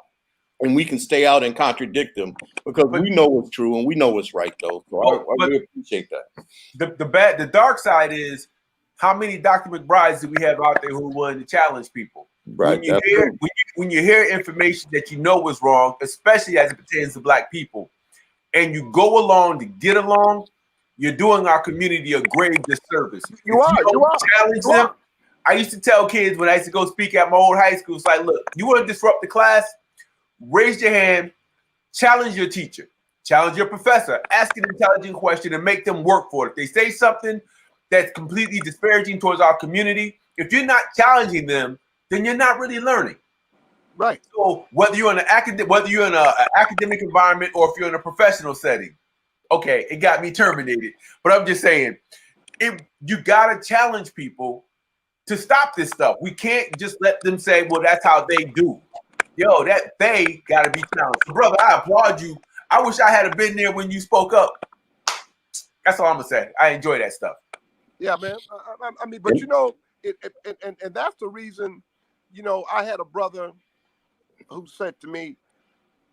and we can stay out and contradict them because we know what's true and we know what's right, though. So I really appreciate that. The dark side is how many Dr. McBrides do we have out there who are willing to challenge people? Right. When you hear information that you know is wrong, especially as it pertains to black people, and you go along to get along, you're doing our community a grave disservice. You are. Challenge them. I used to tell kids when I used to go speak at my old high school, it's like, look, you want to disrupt the class? Raise your hand, challenge your teacher, challenge your professor, ask an intelligent question and make them work for it. If they say something that's completely disparaging towards our community, if you're not challenging them, then you're not really learning. Right. So whether you're in an academic environment or if you're in a professional setting, okay, it got me terminated. But I'm just saying, you gotta challenge people to stop this stuff. We can't just let them say, well, that's how they do. Yo, that they gotta be challenged. So brother, I applaud you. I wish I had been there when you spoke up. That's all I'm gonna say. I enjoy that stuff. Yeah, man. I mean, but and that's the reason, I had a brother who said to me,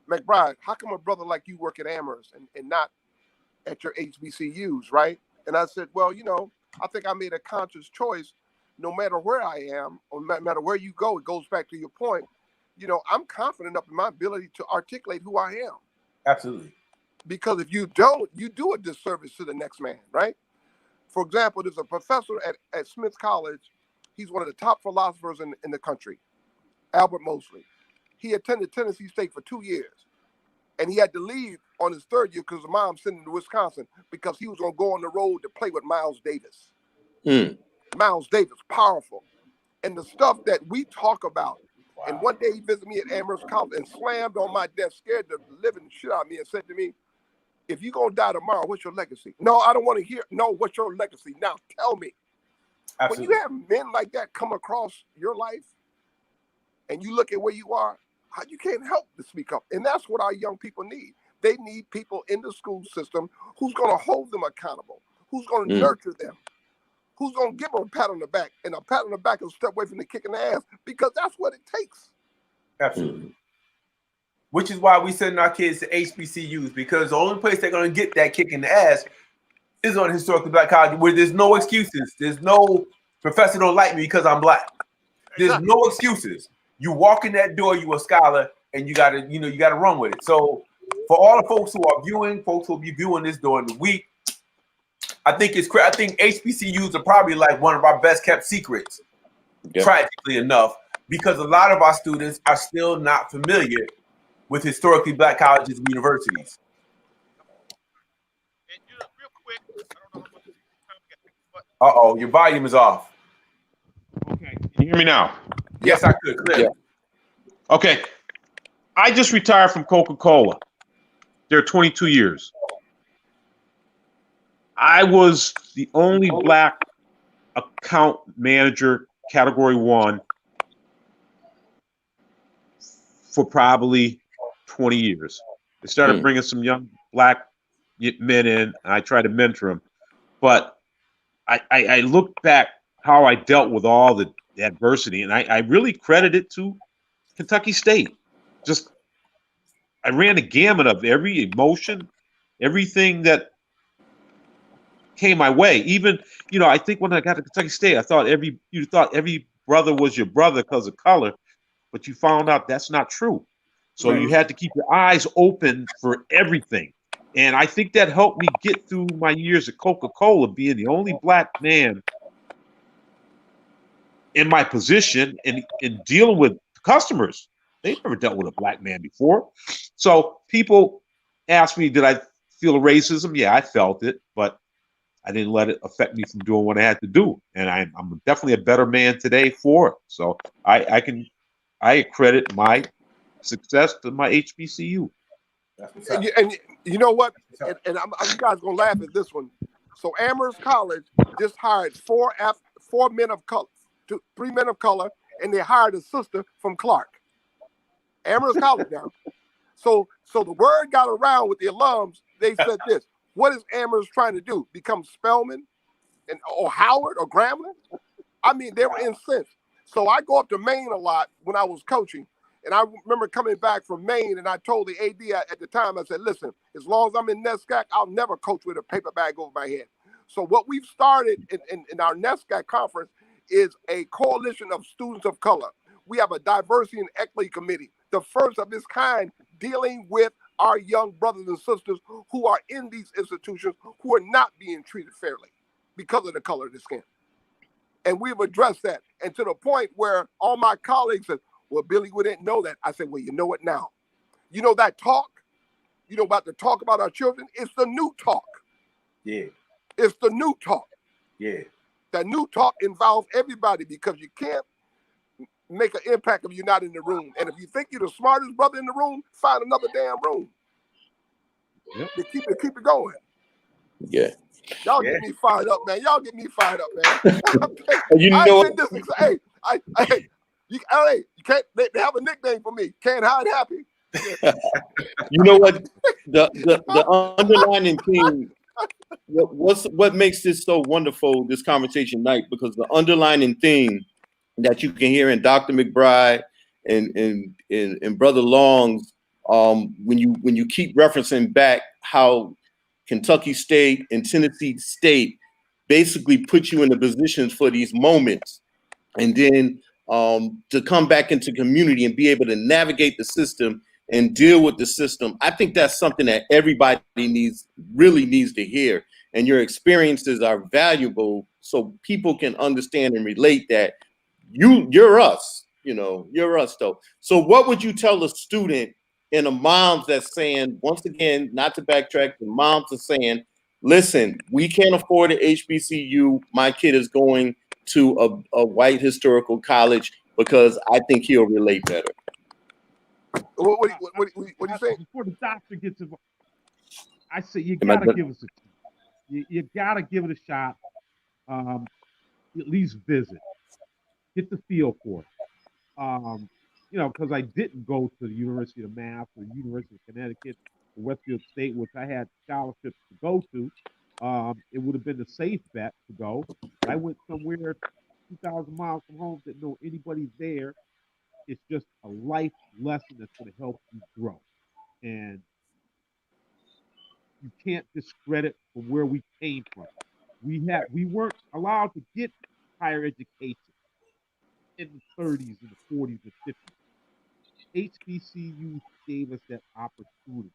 McBride, how come a brother like you work at Amherst and not at your HBCUs, right? And I said, well, I think I made a conscious choice. No matter where I am, or no matter where you go, it goes back to your point. I'm confident up in my ability to articulate who I am. Absolutely. Because if you don't, you do a disservice to the next man, right? For example, there's a professor at Smith College. He's one of the top philosophers in the country, Albert Mosley. He attended Tennessee State for 2 years. And he had to leave on his third year because his mom sent him to Wisconsin because he was going to go on the road to play with Miles Davis. Miles Davis, powerful. And the stuff that we talk about. Wow. And one day he visited me at Amherst College and slammed on my desk, scared the living shit out of me, and said to me, if you're going to die tomorrow, what's your legacy? No, I don't want to hear. No, what's your legacy? Now, tell me. Absolutely. When you have men like that come across your life and you look at where you are, you can't help to speak up. And that's what our young people need. They need people in the school system who's going to hold them accountable, who's going to nurture them, who's going to give them a pat on the back. And a pat on the back is a step away from the kicking the ass, because that's what it takes. Absolutely. Which is why we send our kids to HBCUs, because the only place they're going to get that kick in the ass is on a historically black college where there's no excuses. There's no professor don't like me because I'm black. There's no excuses. You walk in that door, you a scholar, and you gotta run with it. So for all the folks who will be viewing this during the week, I think HBCUs are probably like one of our best kept secrets, tragically enough, because a lot of our students are still not familiar with historically black colleges and universities. And real quick, I don't know how much time we got, but Uh-oh, your volume is off. Okay, can you hear me now? Yes, I could, clearly. Yeah. Okay, I just retired from Coca-Cola. They're 22 years. I was the only black account manager, category 1, for probably 20 years. They started bringing some young black men in, and I tried to mentor them. But I look back how I dealt with all the adversity, and I really credit it to Kentucky State. Just, I ran the gamut of every emotion, everything that came my way. Even, I think when I got to Kentucky State, you thought every brother was your brother because of color, but you found out that's not true. So you had to keep your eyes open for everything. And I think that helped me get through my years at Coca-Cola, being the only black man in my position and in dealing with customers. They never dealt with a black man before. So people ask me, did I feel racism? Yeah, I felt it, but I didn't let it affect me from doing what I had to do. And I'm definitely a better man today for it. So I credit my success to my HBCU. And you know what? And you guys gonna laugh at this one. So Amherst College just hired 3 men of color, and they hired a sister from Clark. Amherst College now. So the word got around with the alums. They said this: what is Amherst trying to do? Become Spelman or Howard or Grambling? I mean, they were incensed. So I go up to Maine a lot when I was coaching. And I remember coming back from Maine, and I told the AD at the time, I said, listen, as long as I'm in NESCAC, I'll never coach with a paper bag over my head. So what we've started in our NESCAC conference is a coalition of students of color. We have a diversity and equity committee, the first of its kind, dealing with our young brothers and sisters who are in these institutions who are not being treated fairly because of the color of their skin. And we've addressed that. And to the point where all my colleagues said, well, Billy, we didn't know that. I said, well, you know it now. You know that talk? You know about the talk about our children? It's the new talk. Yeah. It's the new talk. Yeah. That new talk involves everybody, because you can't make an impact if you're not in the room. And if you think you're the smartest brother in the room, find another damn room. Yep. To keep it going. Yeah. Y'all get me fired up, man. Y'all get me fired up, man. You know what? You can't. They have a nickname for me. Can't hide happy. You know what? The underlining thing. What makes this so wonderful? This conversation tonight, because the underlining theme that you can hear in Dr. McBride and Brother Long's, when you keep referencing back how Kentucky State and Tennessee State basically put you in the positions for these moments, and then to come back into community and be able to navigate the system and deal with the system. I think that's something that everybody really needs to hear. And your experiences are valuable so people can understand and relate that you're us, you're us though. So what would you tell a student and a mom that's saying, once again, not to backtrack, the moms are saying, listen, we can't afford an HBCU. My kid is going to a white historical college because I think he'll relate better. What do you think? Before the doctor gets involved, I say you gotta give us a chance. You gotta give it a shot. At least visit, get the feel for it. Because I didn't go to the University of Mass or University of Connecticut or Westfield State, which I had scholarships to go to. It would have been a safe bet to go. But I went somewhere 2,000 miles from home, didn't know anybody there. It's just a life lesson that's going to help you grow. And you can't discredit from where we came from. We weren't allowed to get higher education in the 30s and the 40s and 50s. HBCUs gave us that opportunity.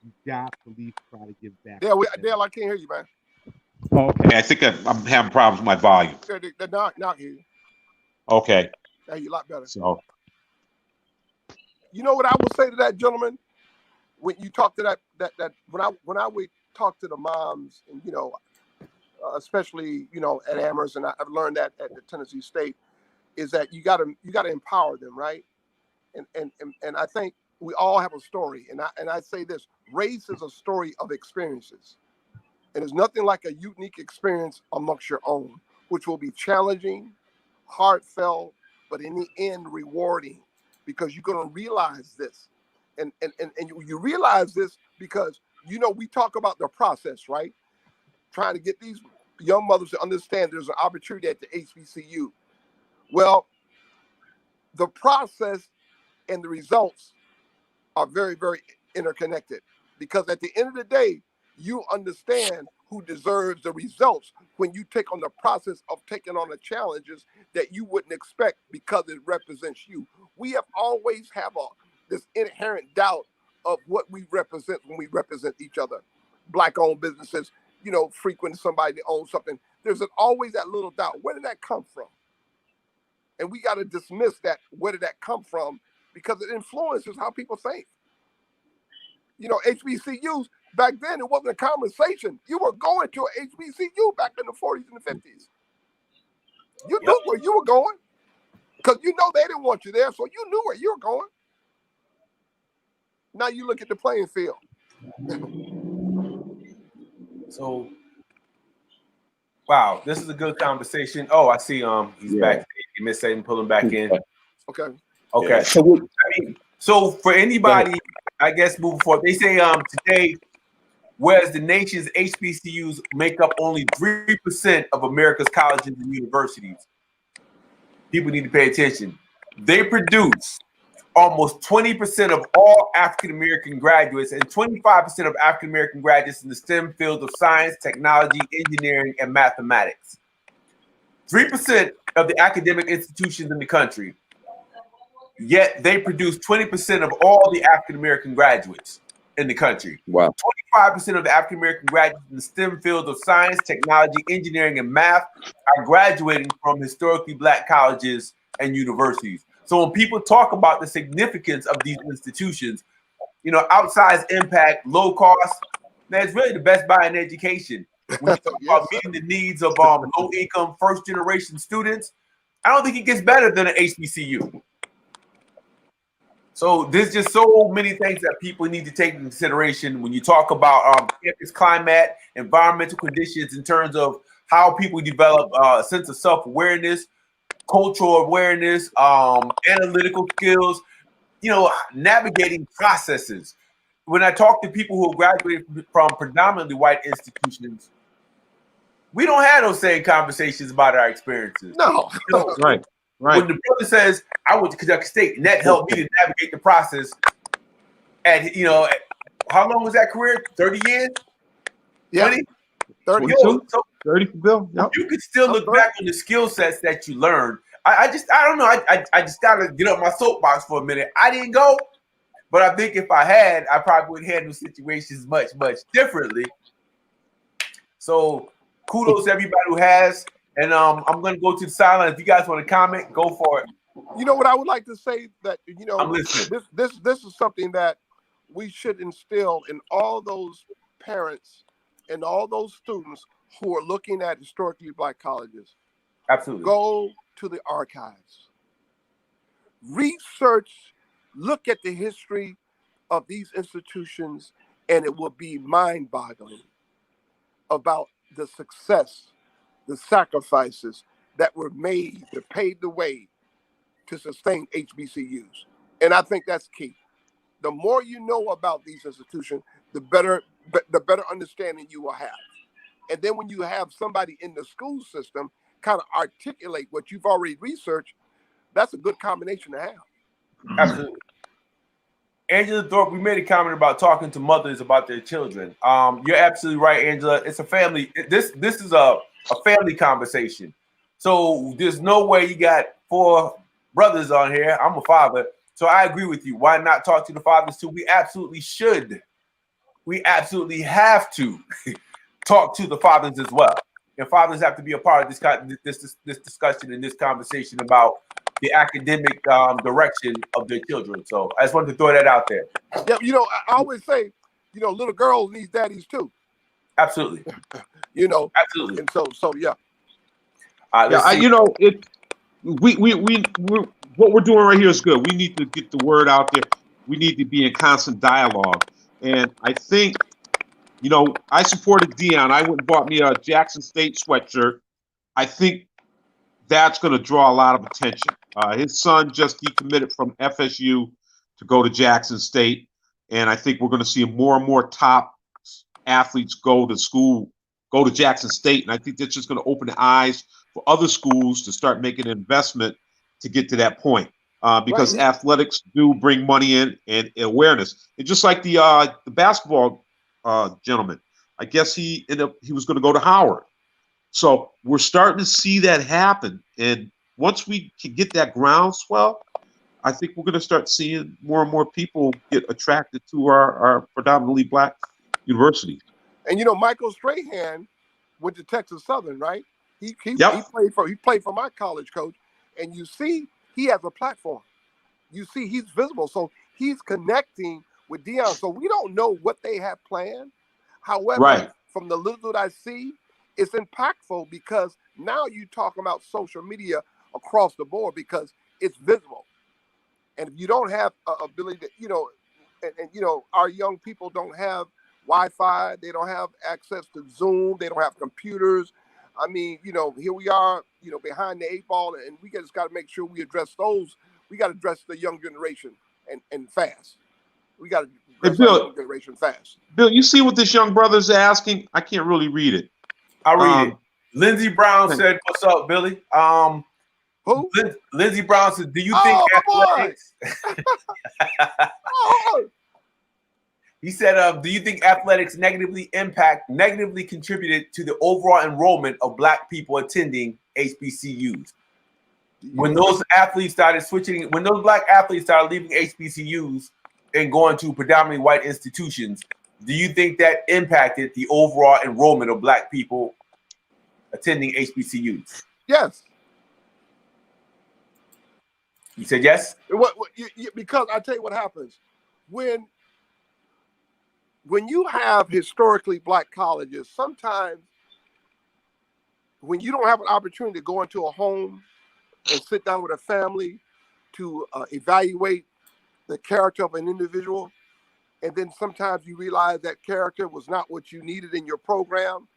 You got to at least try to give back. Yeah, Dale, I can't hear you, man. Oh, okay. I think I'm having problems with my volume. They're not hear you. Okay. Yeah, you a lot better. So you know what I would say to that gentleman when you talk to that when I would talk to the moms, and especially at Amherst, and I've learned that at the Tennessee State, is that you got to empower them, right? And I think we all have a story, and I say this: race is a story of experiences, and there's nothing like a unique experience amongst your own, which will be challenging, heartfelt, but in the end rewarding, because you're going to realize this, and you realize this because we talk about the process, right? Trying to get these young mothers to understand there's an opportunity at the HBCU. Well, the process and the results are very, very interconnected, because at the end of the day, you understand who deserves the results when you take on the process of taking on the challenges that you wouldn't expect because it represents you. We have always have this inherent doubt of what we represent when we represent each other. Black-owned businesses, frequent somebody that owns something. There's always that little doubt. Where did that come from? And we got to dismiss that. Where did that come from? Because it influences how people think. HBCUs, back then, it wasn't a conversation. You were going to an HBCU back in the 40s and the 50s. You knew where you were going, because they didn't want you there, so you knew where you were going. Now you look at the playing field. So, wow, this is a good conversation. Oh, I see. He's back. You missed him. Pull him back in. Okay. Okay. So for anybody, I guess moving forward, they say today, whereas the nation's HBCUs make up only 3% of America's colleges and universities, people need to pay attention. They produce almost 20% of all African-American graduates and 25% of African-American graduates in the STEM fields of science, technology, engineering, and mathematics. 3% of the academic institutions in the country, yet they produce 20% of all the African-American graduates in the country. Wow. 25% of the African-American graduates in the STEM fields of science, technology, engineering, and math are graduating from historically Black colleges and universities. So when people talk about the significance of these institutions, outsized impact, low cost, that's really the best buy in education. When you talk about meeting the needs of low-income, first-generation students, I don't think it gets better than an HBCU. So there's just so many things that people need to take into consideration when you talk about campus climate, environmental conditions, in terms of how people develop a sense of self-awareness, cultural awareness, analytical skills, navigating processes. When I talk to people who graduated from predominantly white institutions, we don't have those same conversations about our experiences. No. Right. When the brother says, I went to Kentucky State, and that helped me to navigate the process. And, you know, how long was that career? 30 years? Yeah. 20? 30. Yo, so 30 for Bill. Yep. you can still look back on the skill sets that you learned. I don't know. I just got to get up my soapbox for a minute. I didn't go, but I think if I had, I probably would handle situations much, much differently. So kudos to everybody who has. And I'm going to go to the sideline. If you guys want to comment, go for it. You know what I would like to say, that, you know, I'm listening. This is something that we should instill in all those parents and all those students who are looking at historically Black colleges. Absolutely. Go to the archives. Research, look at the history of these institutions, and it will be mind-boggling about the success, the sacrifices that were made to pave the way to sustain HBCUs. And I think that's key. The more you know about these institutions, the better understanding you will have. And then when you have somebody in the school system kind of articulate what you've already researched, that's a good combination to have. Absolutely. Angela Thorpe, we made a comment about talking to mothers about their children. You're absolutely right, Angela. It's a family. This is a family conversation. So there's no way you got 4 brothers on here. I'm a father. So I agree with you. Why not talk to the fathers too? We absolutely should. We absolutely have to talk to the fathers as well. And fathers have to be a part of this discussion and this conversation about the academic direction of their children. So I just wanted to throw that out there. Yeah, you know, I always say, you know, little girls need daddies too. Absolutely. You know, absolutely. And so yeah. You know, we what we're doing right here is good. We need to get the word out there. We need to be in constant dialogue. And I think, you know, I supported Deion. I went and bought me a Jackson State sweatshirt. I think that's going to draw a lot of attention. His son just decommitted from FSU to go to Jackson State. And I think we're going to see more and more top athletes go to Jackson State. And I think that's just going to open the eyes for other schools to start making an investment to get to that point. Because athletics do bring money in and awareness. And just like the basketball gentleman, I guess he was going to go to Howard. So we're starting to see that happen. And once we can get that groundswell, I think we're going to start seeing more and more people get attracted to our predominantly Black universities. And you know, Michael Strahan went to Texas Southern, right? He played for my college coach, and you see he has a platform. You see he's visible, so he's connecting with Deion. So we don't know what they have planned. However, from the little that I see, it's impactful because now you talk about social media across the board because it's visible. And if you don't have ability to, you know, and you know, our young people don't have Wi-Fi, they don't have access to Zoom, they don't have computers. I mean, you know, here we are, you know, behind the 8 ball, and we just got to make sure we address those. We got to address the young generation and fast. We got to address the young generation fast. Bill, you see what this young brother's asking? I can't really read it. I'll read it. Lindsey Brown said, "What's up, Billy?" Who? Lindsey Brown said, "Do you think athletics?" He said, "Do you think athletics negatively contributed to the overall enrollment of Black people attending HBCUs? When those athletes started switching, when those Black athletes started leaving HBCUs and going to predominantly white institutions, do you think that impacted the overall enrollment of Black people attending HBCUs?" Yes. You said yes? Because I tell you what happens. When you have historically Black colleges, sometimes when you don't have an opportunity to go into a home and sit down with a family to evaluate the character of an individual, and then sometimes you realize that character was not what you needed in your program,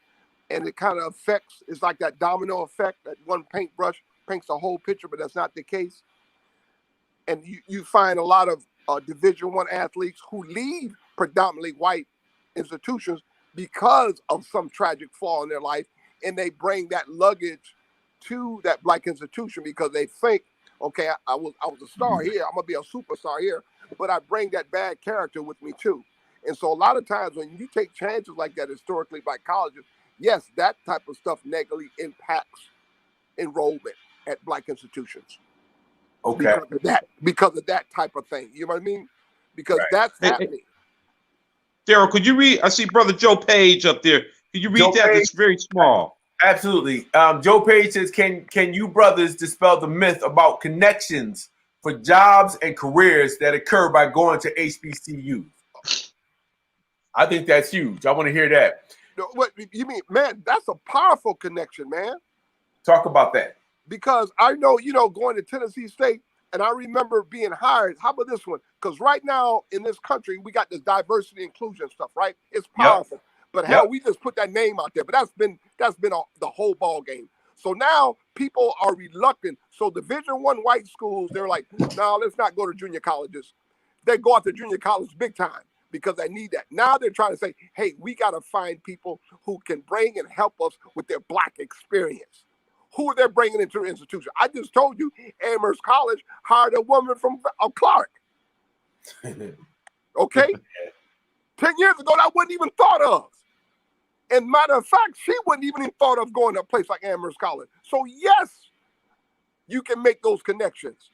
and it kind of affects, it's like that domino effect, that one paintbrush paints the whole picture, but that's not the case. And you find a lot of Division I athletes who leave predominantly white institutions because of some tragic flaw in their life, and they bring that luggage to that Black institution because they think Okay, I was a star here. I'm gonna be a superstar here, but I bring that bad character with me too. And so a lot of times when you take chances like that historically by colleges, yes, that type of stuff negatively impacts enrollment at Black institutions. Okay. Because of that type of thing. You know what I mean? Because that's happening. Daryl, could you read? I see Brother Joe Page up there. Could you read Joe that? Page. It's very small. Absolutely. Joe Page says, can you brothers dispel the myth about connections for jobs and careers that occur by going to HBCUs? I think that's huge. I want to hear that. What you mean, man? That's a powerful connection, man. Talk about that. Because I know, going to Tennessee State, and I remember being hired. How about this one? Because right now in this country, we got this diversity inclusion stuff, right? It's powerful. Yep. But hell, we just put that name out there. But that's been the whole ball game. So now people are reluctant. So Division I white schools, they're like, no, let's not go to junior colleges. They go out to junior college big time because they need that. Now they're trying to say, hey, we got to find people who can bring and help us with their Black experience. Who are they bringing into the institution? I just told you Amherst College hired a woman from Clark. Okay? 10 years ago, that wasn't even thought of. And matter of fact, she wasn't even thought of going to a place like Amherst College. So yes, you can make those connections.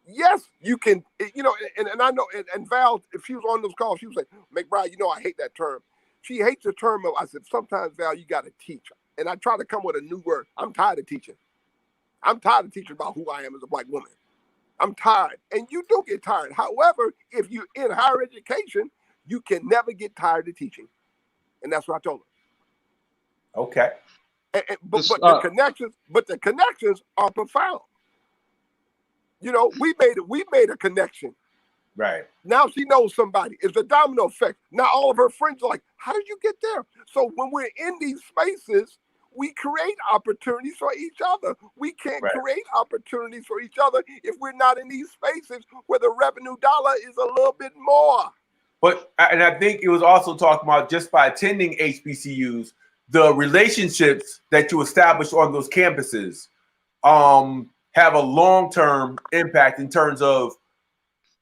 Yes, you can, and I know, and Val, if she was on those calls, she was like, McBride, I hate that term. She hates the term of, I said, sometimes, Val, you got to teach. And I try to come with a new word. I'm tired of teaching. I'm tired of teaching about who I am as a Black woman. I'm tired. And you do get tired. However, if you're in higher education, you can never get tired of teaching. And that's what I told her. Okay. But the connections are profound. We made a connection. Right. Now she knows somebody. It's a domino effect. Now all of her friends are like, how did you get there? So when we're in these spaces, we create opportunities for each other. We can't create opportunities for each other if we're not in these spaces where the revenue dollar is a little bit more. And I think it was also talking about just by attending HBCUs, the relationships that you establish on those campuses have a long-term impact in terms of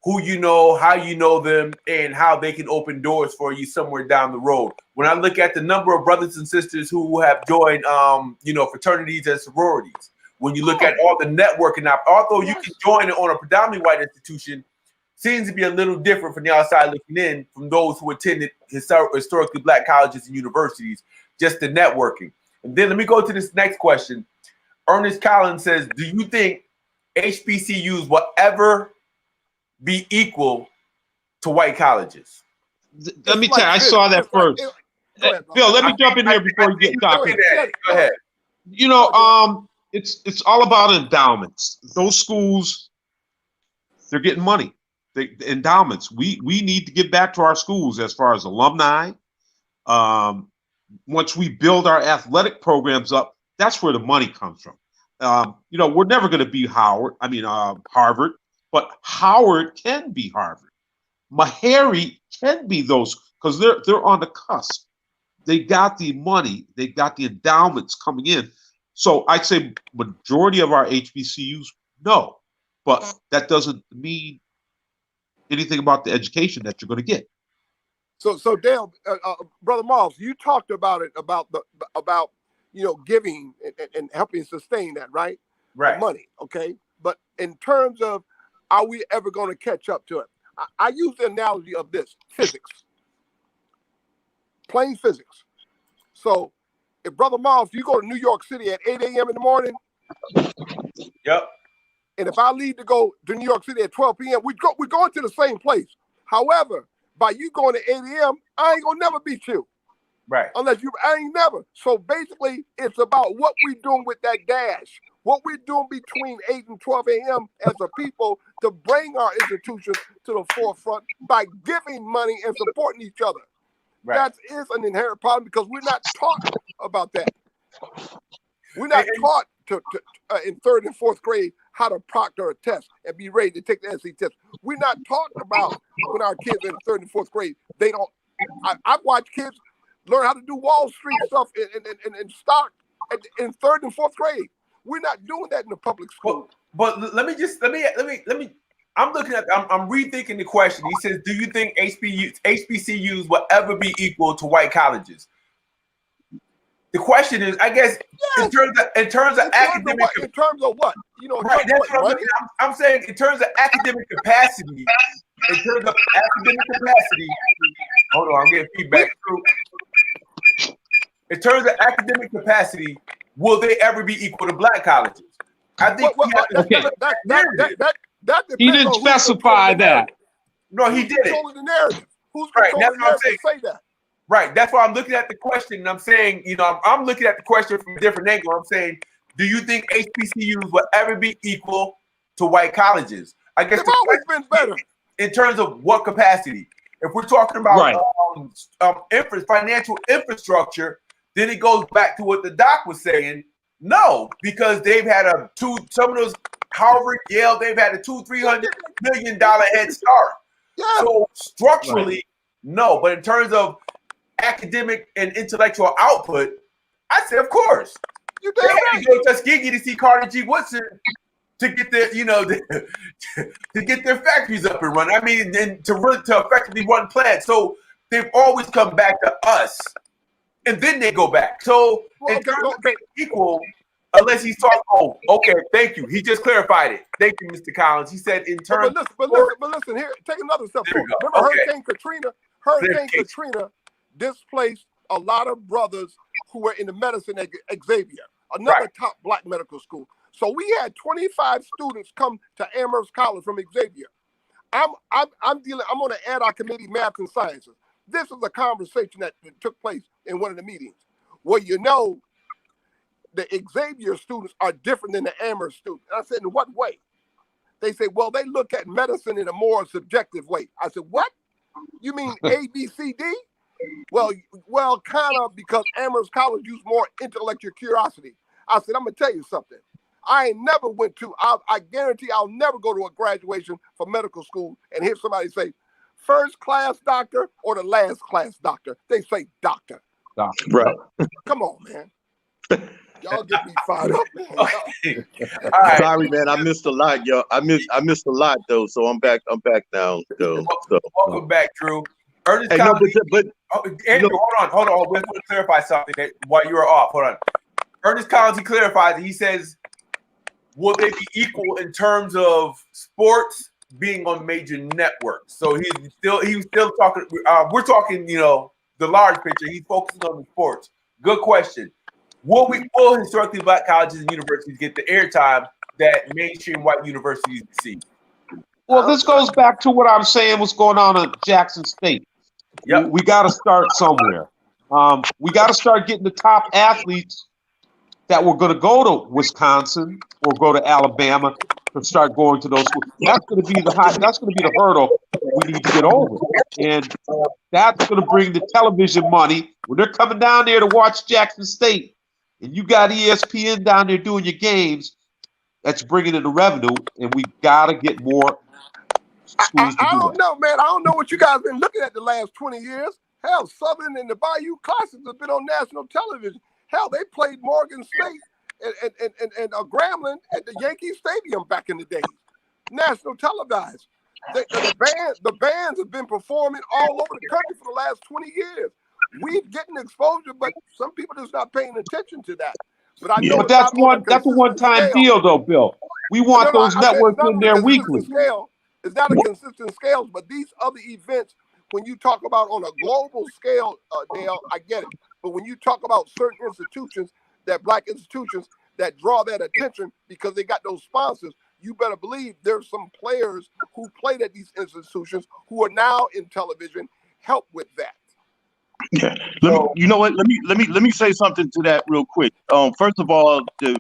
who you know, how you know them, and how they can open doors for you somewhere down the road. When I look at the number of brothers and sisters who have joined, fraternities and sororities, when you look at all the networking, although you can join it on a predominantly white institution, seems to be a little different from the outside looking in from those who attended historically Black colleges and universities, just the networking. And then let me go to this next question. Ernest Collins says, do you think HBCUs will ever be equal to white colleges? Let me tell you, I saw that first. Bill, let me jump in here before you get talking. Go ahead. It's all about endowments. Those schools, they're getting money. The endowments. We need to give back to our schools as far as alumni. Once we build our athletic programs up, that's where the money comes from. We're never going to be Harvard, but Howard can be Harvard. Meharry can be those because they're on the cusp. They got the money, they got the endowments coming in. So I'd say majority of our HBCUs, no, but that doesn't mean anything about the education that you're going to get. So Dale, Brother Miles, you talked about it about giving and helping sustain that, right? Right. The money, okay. But in terms of, are we ever going to catch up to it? I use the analogy of this: physics, plain physics. So, if Brother Miles, you go to New York City at 8 a.m. in the morning. Yep. And if I leave to go to New York City at 12 p.m., we're going to the same place. However, by you going to 8 a.m., I ain't gonna never beat you. Right. I ain't never. So basically, it's about what we're doing with that dash, what we're doing between 8 and 12 a.m. as a people to bring our institutions to the forefront by giving money and supporting each other. Right. That is an inherent problem because we're not taught about that. We're not taught to in third and fourth grade how to proctor a test and be ready to take the SAT test. We're not taught about when our kids are in third and fourth grade. They don't. I've watched kids learn how to do Wall Street stuff and stock in third and fourth grade. We're not doing that in the public school. But let me. I'm looking at. I'm rethinking the question. He says, "Do you think HBCUs will ever be equal to white colleges?" The question is, I guess, Yes. in terms of academic, in terms of what? You know, right? That's what I'm saying. In terms of academic capacity, hold on, I'm getting feedback. In terms of academic capacity, will they ever be equal to black colleges? I think he didn't specify that. No, he didn't. Controlling the narrative? Who's Right, controlling the narrative to say that? Right. That's why I'm looking at the question, and I'm saying, I'm looking at the question from a different angle. I'm saying, do you think HBCUs will ever be equal to white colleges? I guess they've always been better in terms of what capacity. If we're talking about financial infrastructure, then it goes back to what the doc was saying. No, because they've had some of those Harvard, Yale, they've had a $200-300 million head start. Yeah. So structurally, no. But in terms of academic and intellectual output, I say, of course. You damn right. You go to Tuskegee to see Carter G. Woodson to get their, to get their factories up and running. I mean, and to effectively run plants. So they've always come back to us, and then they go back. So in terms of equal, unless he's talking. Oh, okay. Thank you. He just clarified it. Thank you, Mr. Collins. He said in terms. But listen. Here, take another step forward. Remember Hurricane Katrina? Hurricane Katrina displaced a lot of brothers who were in the medicine at Xavier, another top black medical school. So we had 25 students come to Amherst College from Xavier. I'm on the ad-hoc committee, math and sciences. This is a conversation that took place in one of the meetings. Well, the Xavier students are different than the Amherst students. And I said, in what way? They say, well, they look at medicine in a more subjective way. I said, what? You mean A, B, C, D? Well, kind of, because Amherst College used more intellectual curiosity. I said, I'm going to tell you something. I guarantee I'll never go to a graduation for medical school and hear somebody say, first class doctor or the last class doctor. They say doctor. Right. Come on, man. Y'all get me fired up, man. Right. Sorry, man. I missed a lot, yo. I missed a lot though, so I'm back now. Welcome back, Drew. Ernest Andrew, hold on. We're going to clarify something while you were off. Hold on. Ernest Collins, he clarifies it. He says, will they be equal in terms of sports being on major networks? So he was still talking. We're talking, the large picture. He's focusing on the sports. Good question. Will historically black colleges and universities get the airtime that mainstream white universities receive? Well, this goes back to what I'm saying. What's going on at Jackson State? Yep. We got to start somewhere. We got to start getting the top athletes that were going to go to Wisconsin or go to Alabama to start going to those schools. That's going to be the hurdle we need to get over, and that's going to bring the television money when they're coming down there to watch Jackson State, and you got ESPN down there doing your games. That's bringing in the revenue, and we got to get more schools to do I don't know, man. I don't know what you guys been looking at the last 20 years. Hell, Southern and the Bayou Classics have been on national television. Hell, they played Morgan State and Grambling at the Yankee Stadium back in the days. National televised. The bands have been performing all over the country for the last 20 years. We're getting exposure, but some people just not paying attention to that. But I know that's a one-time deal, though, Bill. We want those networks in there weekly. It's not a consistent scale, but these other events, when you talk about on a global scale, Dale, I get it. But when you talk about certain institutions, black institutions that draw that attention because they got those sponsors, you better believe there's some players who played at these institutions who are now in television help with that. Yeah. You know what? Let me say something to that real quick. First of all, the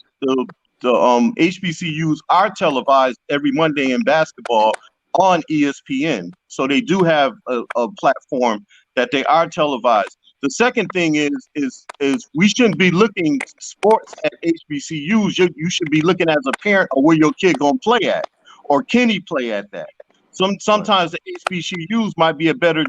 HBCUs are televised every Monday in basketball on ESPN, so they do have a platform that they are televised. The second thing is we shouldn't be looking sports at HBCUs. You should be looking as a parent of where your kid gonna play at, or can he play at that? Sometimes the HBCUs might be a better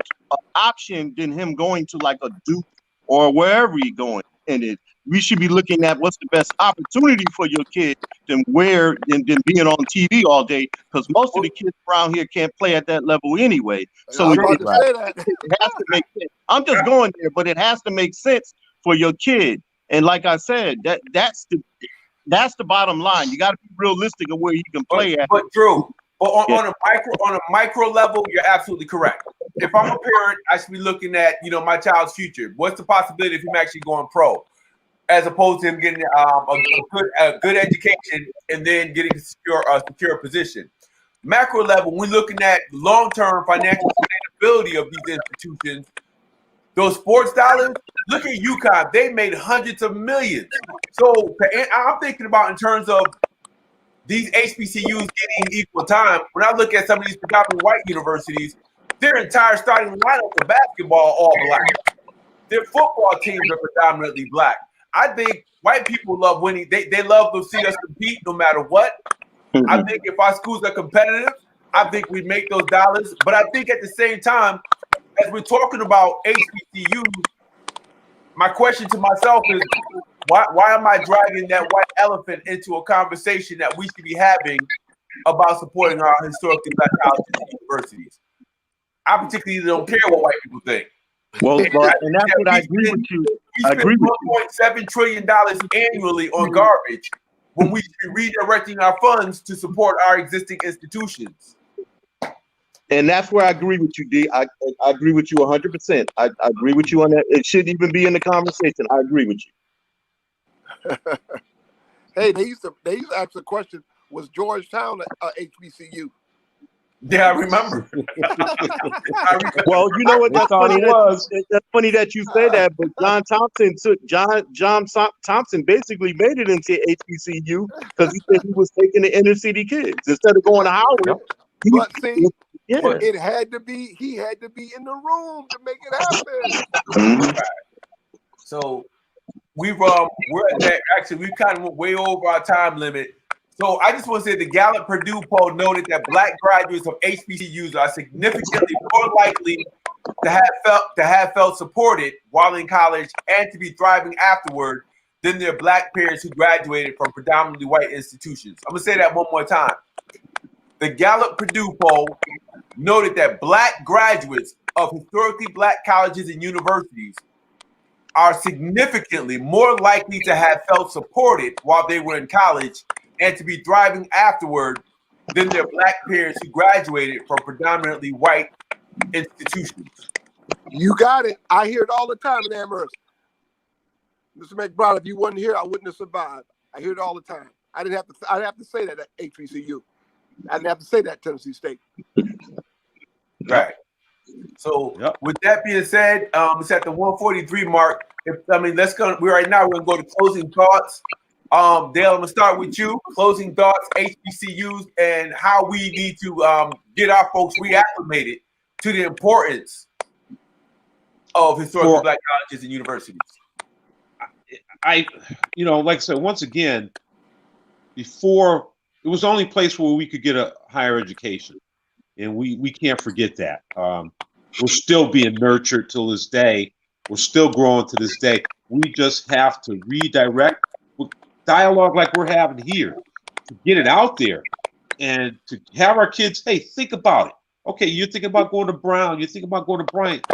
option than him going to like a Duke or wherever he's going in it. we should be looking at what's the best opportunity for your kid than being on TV all day, because most of the kids around here can't play at that level anyway. So I'm about to say that. it has to make sense. I'm just going there, but it has to make sense for your kid. And like I said, that's the bottom line. You got to be realistic of where he can play at. But Drew, on a micro level, you're absolutely correct. If I'm a parent, I should be looking at my child's future. What's the possibility of him actually going pro, as opposed to him getting a good education and then getting a secure position. Macro level, we're looking at long-term financial sustainability of these institutions. Those sports dollars, look at UConn. They made hundreds of millions. So I'm thinking about in terms of these HBCUs getting equal time. When I look at some of these predominantly white universities, their entire starting lineup for basketball all black. Their football teams are predominantly black. I think white people love winning. They love to see us compete no matter what. I think if our schools are competitive, I think we make those dollars. But I think at the same time, as we're talking about HBCUs, my question to myself is, why am I dragging that white elephant into a conversation that we should be having about supporting our historically black colleges and universities? I particularly don't care what white people think. Well, and that's what I agree with you. We spend $1.7 trillion annually on garbage when we should be redirecting our funds to support our existing institutions. And that's where I agree with you, D. I agree with you 100%. I agree with you on that. It shouldn't even be in the conversation. I agree with you. Hey, they used to ask the question: was Georgetown a HBCU? Yeah, I remember. Well, you know what? That's funny. That's funny that you say that. But John Thompson basically made it into HBCU because he said he was taking the inner city kids instead of going to Howard. But see, it had to be. He had to be in the room to make it happen. So we're at that. Actually, we kind of went way over our time limit. So I just want to say the Gallup Purdue poll noted that black graduates of HBCUs are significantly more likely to have felt supported while in college and to be thriving afterward than their black peers who graduated from predominantly white institutions. I'm gonna say that one more time. The Gallup Purdue poll noted that black graduates of historically black colleges and universities are significantly more likely to have felt supported while they were in college and to be thriving afterward than their black peers who graduated from predominantly white institutions. You got it. I hear it all the time in Amherst. Mr. McBride, if you wasn't here, I wouldn't have survived. I hear it all the time. I'd have to say that at HBCU. I didn't have to say that at Tennessee State. Right. So with that being said, it's at the 143 mark. Let's go. We're gonna go to closing thoughts. Dale, I'm gonna start with you. Closing thoughts, HBCUs, and how we need to get our folks reacclimated to the importance of historical black colleges and universities. Like I said, once again, before it was the only place where we could get a higher education, and we can't forget that. We're still being nurtured till this day. We're still growing to this day. We just have to redirect dialogue like we're having here to get it out there and to have our kids, hey, think about it. Okay, you're thinking about going to Brown. You're thinking about going to Bryant.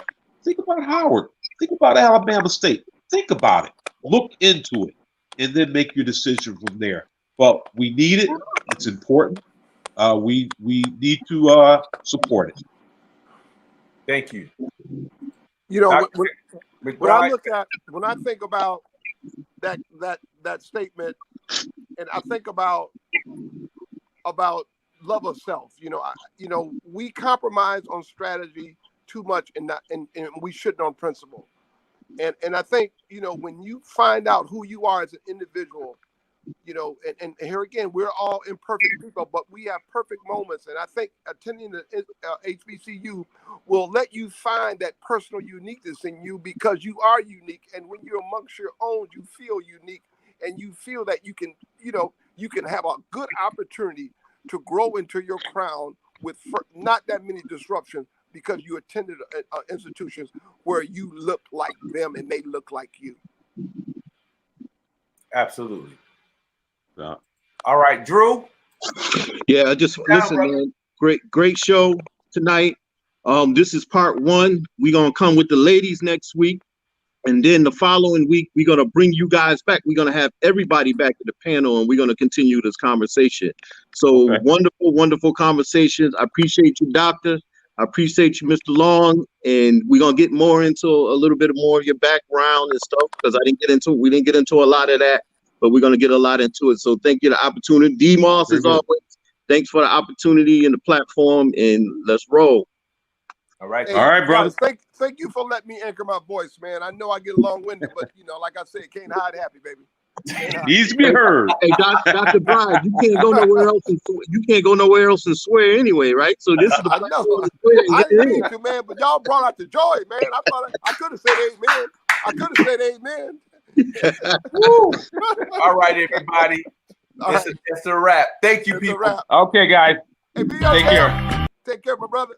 Think about Howard. Think about Alabama State. Think about it. Look into it, and then make your decision from there. But we need it. It's important. We need to support it. Thank you. When I think about that statement, and I think about love of self, we compromise on strategy too much, and we shouldn't on principle. And I think when you find out who you are as an individual, and here again, we're all imperfect people, but we have perfect moments. And I think attending the HBCU will let you find that personal uniqueness in you, because you are unique. And when you're amongst your own, you feel unique, and you feel that you can have a good opportunity to grow into your crown with not that many disruptions, because you attended institutions where you look like them and they look like you. Absolutely. Yeah. All right, Drew. Yeah, just listen, man. Great show tonight. This is part one. We're gonna come with the ladies next week. And then the following week, we're going to bring you guys back. We're going to have everybody back at the panel, and we're going to continue this conversation. So wonderful, wonderful conversations. I appreciate you, Doctor. I appreciate you, Mr. Long. And we're going to get more into a little bit more of your background and stuff, because we didn't get into a lot of that, but we're going to get a lot into it. So thank you for the opportunity. D-Moss, as always, thanks for the opportunity and the platform, and let's roll. All right. Hey, All right, brother. guys, thank you for letting me anchor my voice, man. I know I get long-winded, but like I said, can't hide happy, baby. Needs to be heard. Hey, Dr. Bride, you can't go nowhere else and swear anyway, right? So this is the I know. I didn't mean to, man, but y'all brought out the joy, man. I thought I could have said amen. I could have said amen. All right, everybody. It's a wrap. Thank you, people. Okay, guys. Hey, Take care. Take care, my brother.